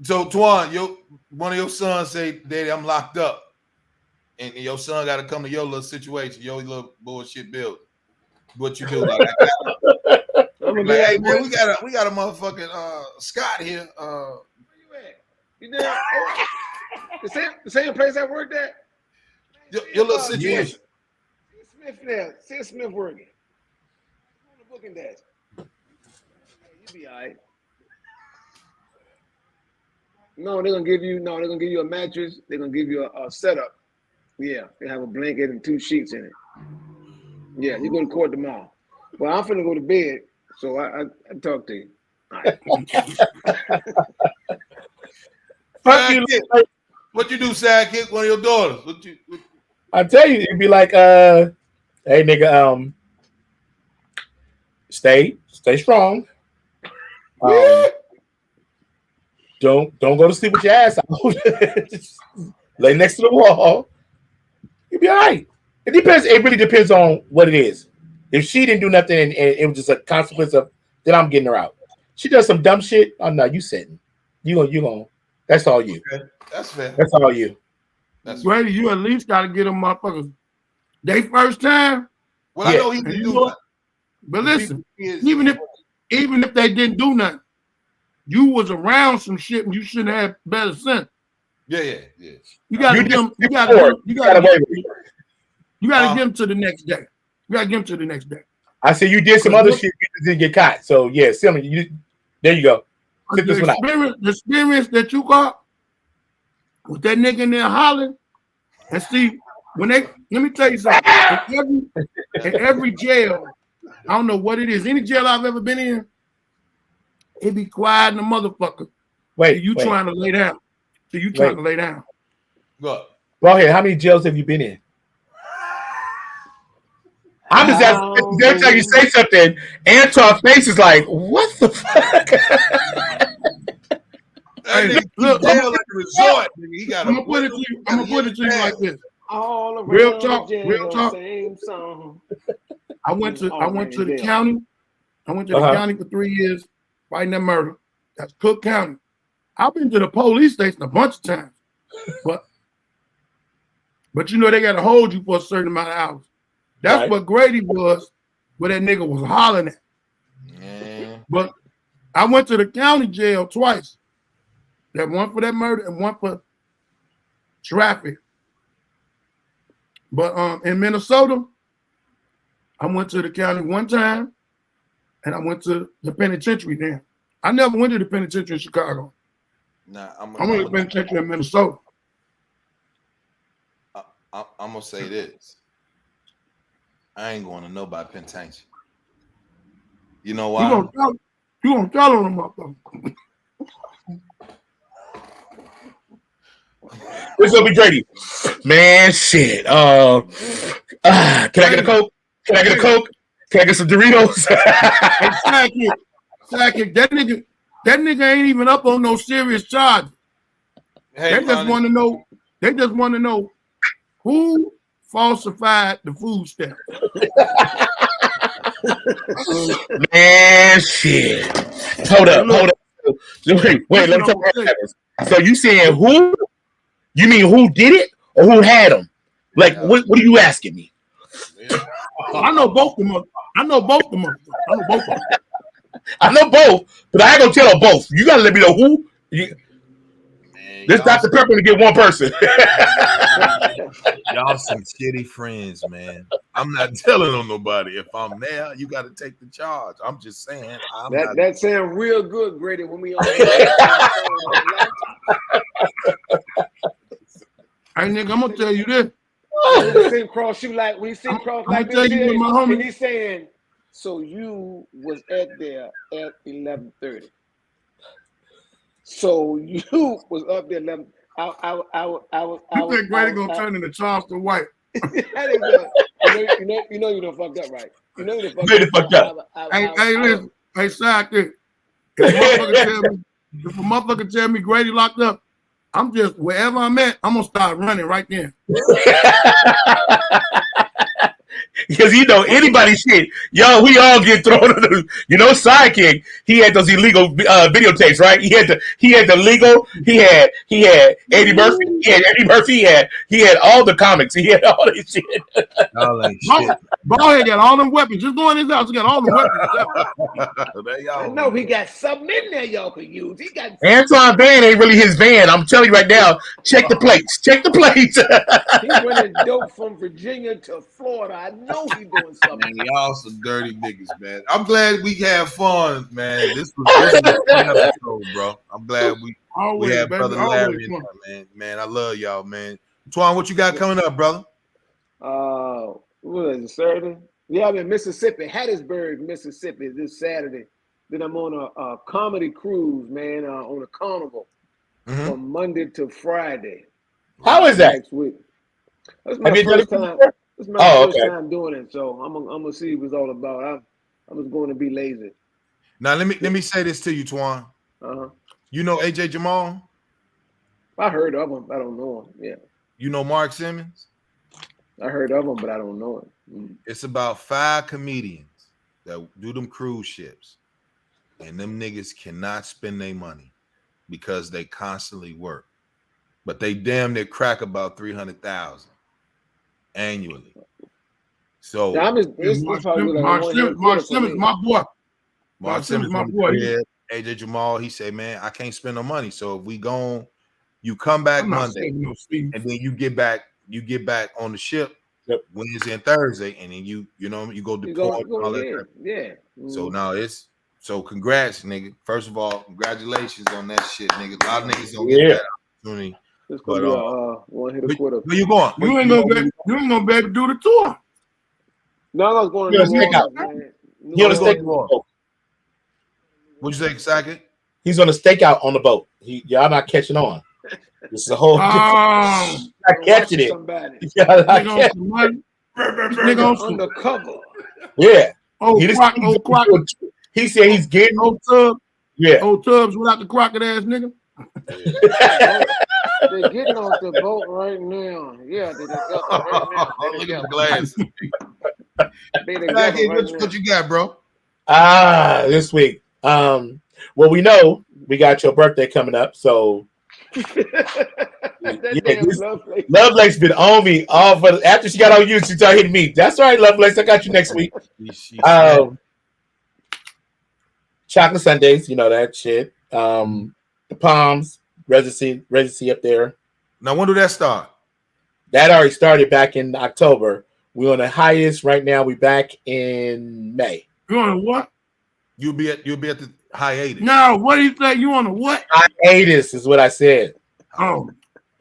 So Twan, one of your sons say, Daddy, I'm locked up. And your son got to come to your little situation, your little bullshit building. What you do? Like, hey man, we got a motherfucking Scott here. Where you at? You there? The same place I worked at? Your little situation. Smith there. See Smith working. On the booking desk. You Be all right. No, they're gonna give you a mattress. They're gonna give you a setup. Yeah, they have a blanket and 2 sheets in it. Yeah, you go to court tomorrow. Well, I'm finna go to bed, so I talk to you. All right. What you do, sidekick? One of your daughters. I tell you, it'd be like, hey nigga, stay strong. Don't go to sleep with your ass out. Just lay next to the wall. You'll be all right. It depends. It really depends on what it is. If she didn't do nothing and it was just a consequence of, then I'm getting her out. She does some dumb shit. Oh no, you sitting. You gonna. That's all you. Okay. That's fair. That's all you. That's Grady, you at least got to get them motherfuckers. They first time. Well, Yeah. I know he can do that. But listen, even if they didn't do nothing, you was around some shit and you shouldn't have better sense. Yeah. You gotta give them. You gotta get them to the next day. You gotta get them to the next day. I said you did some other shit, you just didn't get caught. So yeah, there you go. Sit this one out. The experience that you got with that nigga in there hollering, and see let me tell you something. In every jail, I don't know what it is. Any jail I've ever been in, it be quiet in the motherfucker. Wait, trying to lay down. So you trying to lay down. Go ahead. How many jails have you been in? I'm just asking. Every time you say something, Anton's face is like, "What the fuck?" Hey, look, jail at the resort. I'm gonna put it to you like this. All around Real talk. Same song. I went to the county. I went to the county for 3 years fighting that murder. That's Cook County. I've been to the police station a bunch of times, but you know they gotta hold you for a certain amount of hours. That's right. What Grady was, where that nigga was hollering at. Yeah. But I went to the county jail twice. That one for that murder and one for traffic. But in Minnesota, I went to the county one time, and I went to the penitentiary there. I never went to the penitentiary in Chicago. Nah, I went to the penitentiary in Minnesota. I'm gonna say this. I ain't going to nobody penitentiary. You know why? You gonna tell them motherfucker. What's up, Grady? Man, shit. Can I get a Coke? Can I get a Coke? Can I get some Doritos? Sidekick, that nigga ain't even up on no serious charge. Hey, they just want to know. They just want to know who falsified the food stamp. Man, shit. Hold up. Wait, let me talk about that. So you saying who? You mean who did it or who had them? Like, what are you asking me? I know both of them. I know both of them. I know both, but I ain't gonna tell them both. You gotta let me know who. This Dr. Pepper to get one person. Y'all some shitty friends, man. I'm not telling on nobody. If I'm there, you got to take the charge. I'm just saying. That sounds real good, Grady. When we on hey, nigga, I'm gonna tell you this. When he seen Cross like this, and he's saying, so you was at 11:30. So you was up there 11. I You think Grady gonna turn into Charleston White? You know you done fucked up, right? You know you done fucked up. Hey, listen. Hey, sidekick. If a motherfucker tell me Grady locked up, I'm just, wherever I'm at, I'm gonna start running right there. Because anybody's shit, yo, we all get thrown in the, Sidekick. He had those illegal videotapes, right? He had the legal. He had Eddie Murphy. He had all the comics. He had all this shit. Ballhead got all them weapons. Just go in his house. He got all the weapons. I know he got something in there y'all could use. He got Antoine Van ain't really his van. I'm telling you right now. Check the plates. He running dope from Virginia to Florida. I know know he doing something. Man, y'all some dirty niggas, man. I'm glad we had fun, man. This was a fun episode, bro. I'm glad we had Brother Larry in there, man. Man, I love y'all, man. Twan, what you got coming up, brother? What is it, Saturday? Yeah, I'm in Mississippi, Hattiesburg, Mississippi this Saturday. Then I'm on a comedy cruise, man, on a carnival from Monday to Friday. How is that? Next week. That's my first time. This is my first time doing it, so I'm gonna see what it's all about. I was going to be lazy. Now let me say this to you, Twan. You know AJ Jamal? I heard of him. I don't know him. Yeah. You know Mark Simmons? I heard of him, but I don't know him. It's about 5 comedians that do them cruise ships, and them niggas cannot spend their money because they constantly work, but they damn near crack about 300,000 annually. So Mark Simmons, my boy. Mark Simmons, my boy. AJ Jamal, he said, man, I can't spend no money. So if we go, you come back Monday, and then you get back on the ship Wednesday and Thursday, and then you go deploy. Yeah. So now so congrats, nigga. First of all, congratulations on that shit, nigga. A lot of niggas don't get that opportunity. But one hit a quarter. Where you going? You ain't gonna be able to do the tour. No, I was going to the boat. What'd you say, Sackett? He's on a stakeout on the boat. Y'all not catching on. This is a whole not catching it. Nigga undercover. Yeah. He said he's getting old Tubbs. Yeah. Old Tubbs without the crockett ass nigga. They're getting off the boat right now. Yeah, they got right now. Look at the glasses. What you got, bro? This week. Well, we know we got your birthday coming up, so Lovelace been on me all for after she got on you. She started hitting me. That's all right, Lovelace. I got you next week. Chocolate Sundays, you know that shit. The Palms residency up there. Now, when did that start? That already started back in October. We're on the highest right now. We back in May. You on a what? You'll be at the hiatus. No, what do you say? You on the what? Hiatus is what I said. Oh,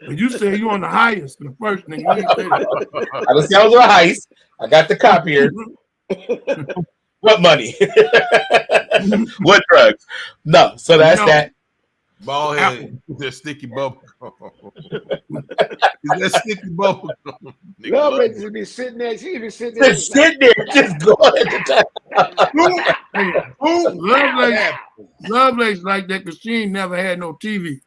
you said you on the highest. The first thing. I didn't say that. I was on the highest. I got the cop here. What money? What drugs? No. So that's that. Bald head. That sticky bubble. Is that sticky bubble? Lovelace would be sitting there. She'd be sitting there. Just sitting there, just going at the time. Lovelace like that because she ain't never had no TV.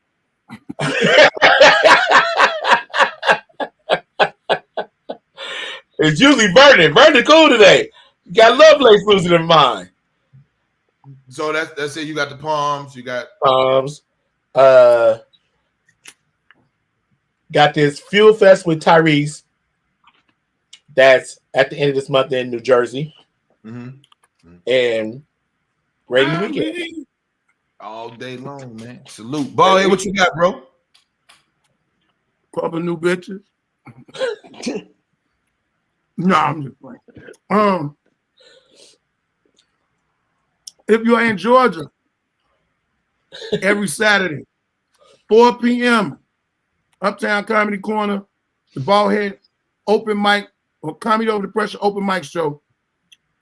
It's usually Vernon. Vernon cool today. You got Lovelace losing her mind. So that's it. You got the Palms. You got Palms. Got this Fuel Fest with Tyrese. That's at the end of this month in New Jersey. And Ready Weekend. All day long, man. Salute. Ball, hey, what you got, bro? Couple new bitches. No, I'm just playing. If you're in Georgia, every Saturday, 4 p.m., Uptown Comedy Corner, the Ballhead open mic or Comedy Over the Pressure open mic show.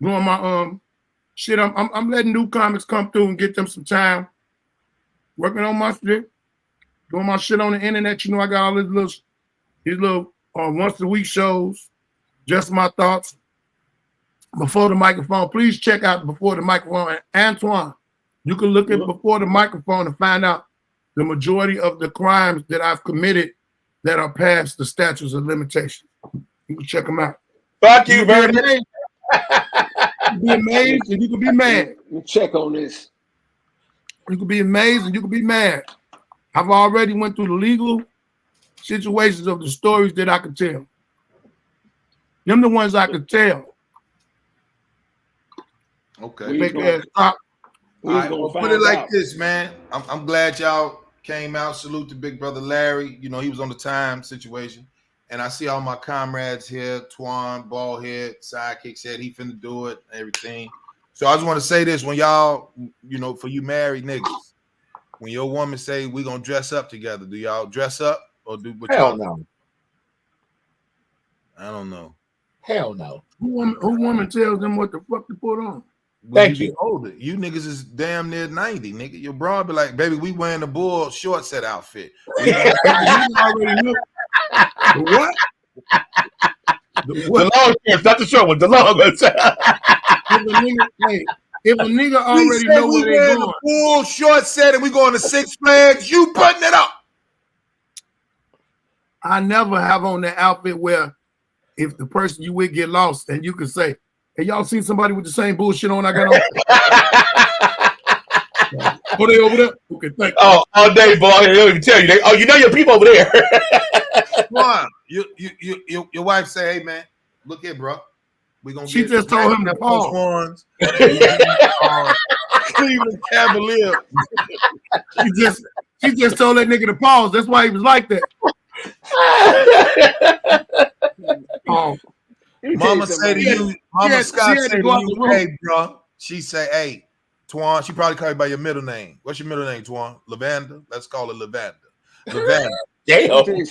Doing my shit. I'm letting new comics come through and get them some time. Working on my shit. Doing my shit on the internet. You know, I got all these little once a week shows. Just my thoughts. Before the Microphone. Please check out Before the Microphone. Antoine, you can look at Before the Microphone and find out the majority of the crimes that I've committed that are past the statutes of limitation. You can check them out. Fuck you, very much. You can be amazed and you can be mad. You check on this. You can be amazed and you can be mad. I've already went through the legal situations of the stories that I could tell. Them the ones I could tell. Okay. Put it like this, man. I'm glad y'all came out. Salute to Big Brother Larry. You know, he was on the time situation. And I see all my comrades here, Twan, Ballhead, Sidekick said he finna do it, everything. So I just want to say this, when y'all, for you married niggas, when your woman say we gonna dress up together, do y'all dress up or do what Hell y'all no. do? I don't know. Hell no. Who woman tells them what the fuck to put on? When you. Be older, you niggas is damn near 90, nigga. Your broad be like, baby, we wearing the bull short set outfit. We already know. What? The long shorts, not the short one. The long ones. If a nigga already know where they going, the bull short set and we going to Six Flags, you putting it up. I never have on that outfit where if the person you with get lost and you can say, hey, y'all seen somebody with the same bullshit on I got on? Oh, they over there? Okay, thank you. Oh, all day, boy. They don't even tell you. You know your people over there. Come on. Your wife say, hey, man, look here, bro. We gonna she just told him to pause. Cleveland Cavaliers. She just told that nigga to pause. That's why he was like that. Mama say to you, Mama Scott say to you, hey, bro. She say, hey, Twan. She probably call you by your middle name. What's your middle name, Twan? Lavanda. Let's call it Lavanda. Lavanda. Damn. Let me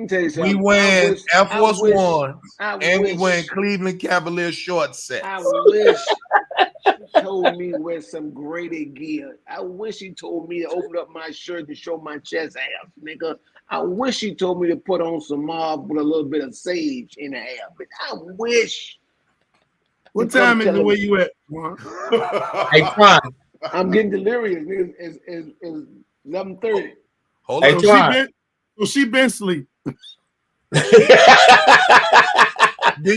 tell you something. We wearing Air Force One and we wearing Cleveland Cavaliers short sets. I wish he told me to wear some graded gear. I wish he told me to open up my shirt to show my chest ass, nigga. I wish he told me to put on some mob with a little bit of sage in the hair. But I wish. What time is it where you at? Hey, Twan. I'm getting delirious. Nigga. It's 11:30. Hold on. Hey, she been asleep. Did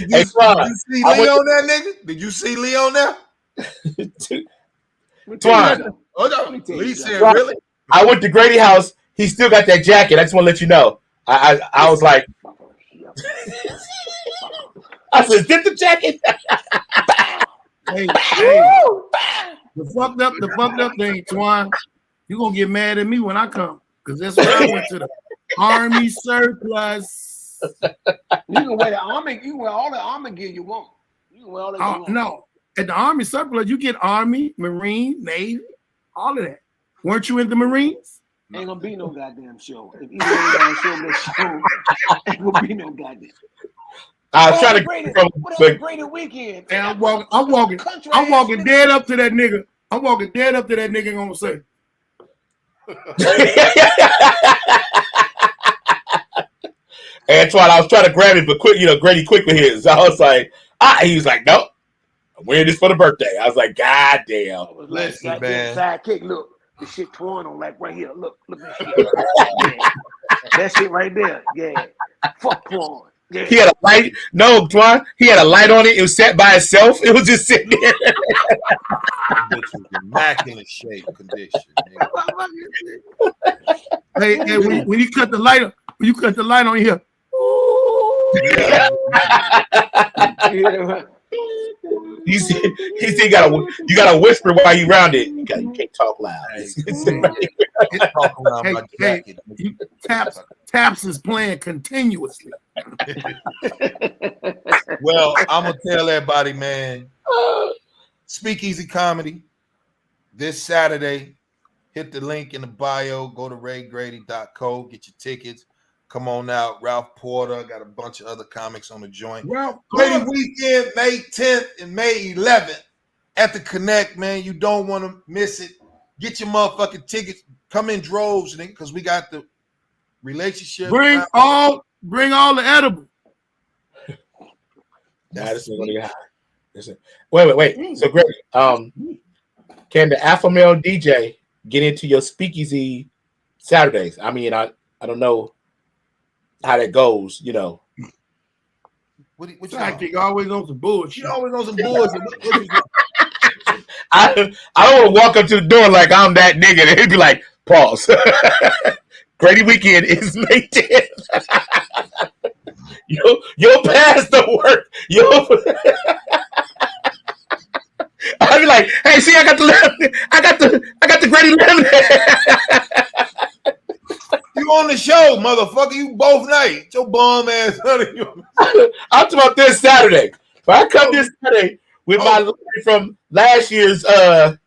you see Lee on that, nigga? Did you see Lee on there? Twan. Hold on. Lee said, Twan, really? I went to Grady house. He still got that jacket. I just want to let you know. I was like, I said, get the jacket. hey, the fucked up thing, Twan. You gonna get mad at me when I come, because that's where I went to the Army surplus. You can wear the army. You can wear all the army gear you want. You can wear all that. No, at the Army surplus, you get Army, Marine, Navy, all of that. Weren't you in the Marines? Ain't gonna be no goddamn show. If either ain't gonna show this show, ain't gonna be no goddamn. I was trying to great weekend. And I'm walking dead up to that nigga. I'm walking dead up to that nigga. Gonna say. Antoine, I was trying to grab it, but quick, Grady quickly hit. So I was like, he was like, nope, I'm wearing this for the birthday. I was like, God damn. Listen, man. Sidekick, look, the shit Twan on like right here. Look at that shit. Yeah. That shit right there. Yeah. Fuck Twan. Yeah. He had a light. No, Twan, he had a light on it. It was set by itself. It was just sitting there. This was immaculate shape condition. Hey, when you cut the light, on here. You gotta whisper while you round it. You can't talk loud. Taps is playing continuously. Well, I'm gonna tell everybody, man. Speakeasy Comedy this Saturday. Hit the link in the bio. Go to raygrady.co. Get your tickets. Come on out. Ralph Porter. Got a bunch of other comics on the joint. Grady weekend, May 10th and May 11th at the Connect, man. You don't want to miss it. Get your motherfucking tickets. Come in droves, nigga, because we got the relationship. Bring all the edible. Nah, this is gonna get high. Wait. So, Greg, can the alpha male DJ get into your speakeasy Saturdays? I mean, I don't know how that goes, What Sidekick always on some bullshit. She always on some bullshit. I don't want to walk up to the door like I'm that nigga and he'd be like, pause. Grady weekend is May 10th. You'll pass the work. I'd be like, hey, see, I got the Grady lemon. You on the show, motherfucker. You both night. Your bum ass honey. I'm talking about this Saturday. If I come this Saturday with my lady from last year's can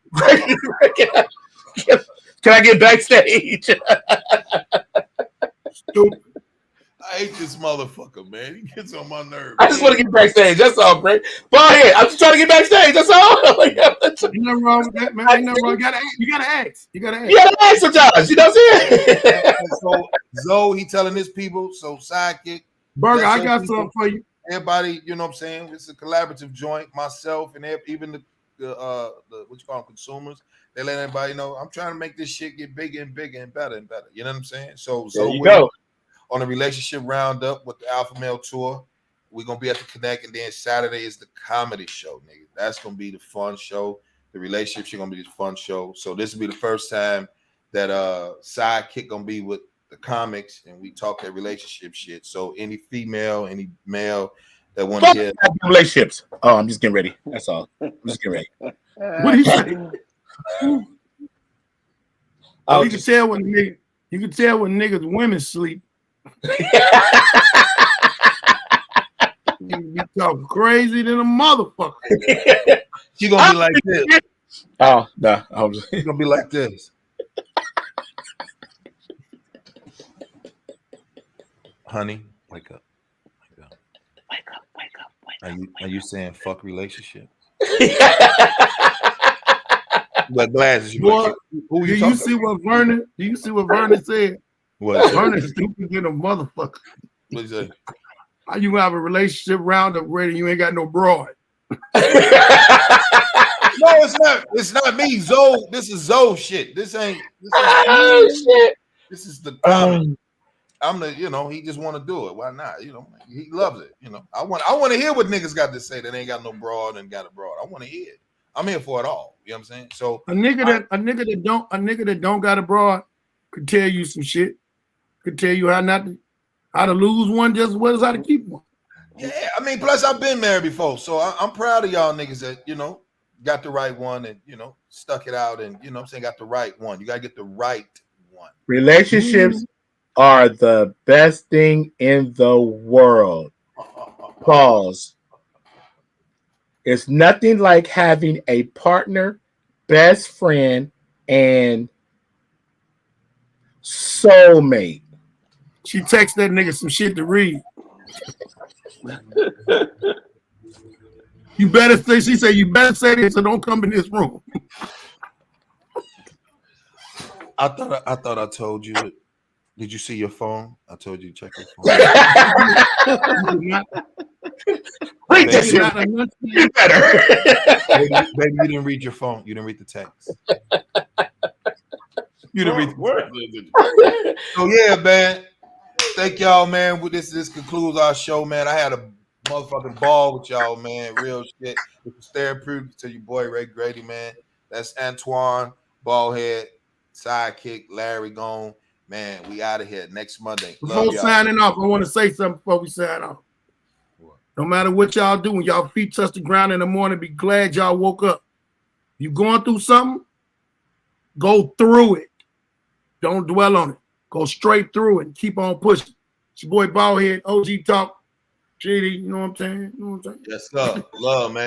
I get backstage? Stupid. I hate this motherfucker, man. He gets on my nerves. I just want to get backstage. That's all, Greg. Ball head. I'm just trying to get backstage. That's all. Ain't nothing wrong with that, man. Ain't nothing wrong. You gotta ask. You gotta ask. You gotta ask sometimes. You know what I'm saying? So Zoe, he telling his people. So Sidekick, Burger, I got something for you. Everybody, you know what I'm saying? It's a collaborative joint. Myself and even the what you call them, consumers. They let everybody know I'm trying to make this shit get bigger and bigger and better and better. You know what I'm saying? So there you go. On a relationship roundup with the Alpha Male Tour. We're gonna be at the Connect, and then Saturday is the comedy show, nigga. That's gonna be the fun show. The relationship shit gonna be the fun show. So this will be the first time that Sidekick gonna be with the comics and we talk that relationship shit. So any female, any male that want to get relationships. Oh, I'm just getting ready. That's all. I'm just getting ready. What do you say? You can tell when niggas women sleep. You be talking crazy than a motherfucker. She gonna be like this. Oh no, she's gonna be like this. Honey, wake up. Wake up. Are you saying fuck relationships? What glasses? Boy, do you see what Vernon said? What? Vernon's stupid than a motherfucker. What you say? How you have a relationship roundup where you ain't got no broad? No, it's not. It's not me, Zoe. This is Zoe shit. This ain't shit. This is the comment. I'm the, he just want to do it. Why not? He loves it. I want to hear what niggas got to say that ain't got no broad and got a broad. I want to hear it. I'm here for it all. You know what I'm saying? So a nigga that don't got a broad could tell you some shit. Could tell you how to lose one just as well as how to keep one. Yeah, I mean, plus I've been married before, so I'm proud of y'all niggas that got the right one and stuck it out and I'm saying got the right one. You gotta get the right one. Relationships are the best thing in the world. Pause. It's nothing like having a partner, best friend, and soulmate. She texted that nigga some shit to read. You better say, she said, you better say this or don't come in this room. I thought I told you. Did you see your phone? I told you to check your phone. Baby, you didn't read your phone. You didn't read the text. You didn't read the text. So yeah, man. Thank y'all, man. This concludes our show, man. I had a motherfucking ball with y'all, man. Real shit. It was therapeutic to your boy Ray Grady, man. That's Antoine, Ballhead, Sidekick, Larry Gone. Man, we out of here next Monday. Before signing off, I want to say something before we sign off. No matter what y'all do, when y'all feet touch the ground in the morning, be glad y'all woke up. You going through something? Go through it. Don't dwell on it. Go straight through it and keep on pushing. It's your boy Ballhead, OG Talk, JD, you know what I'm saying? Yes, sir. Love, man.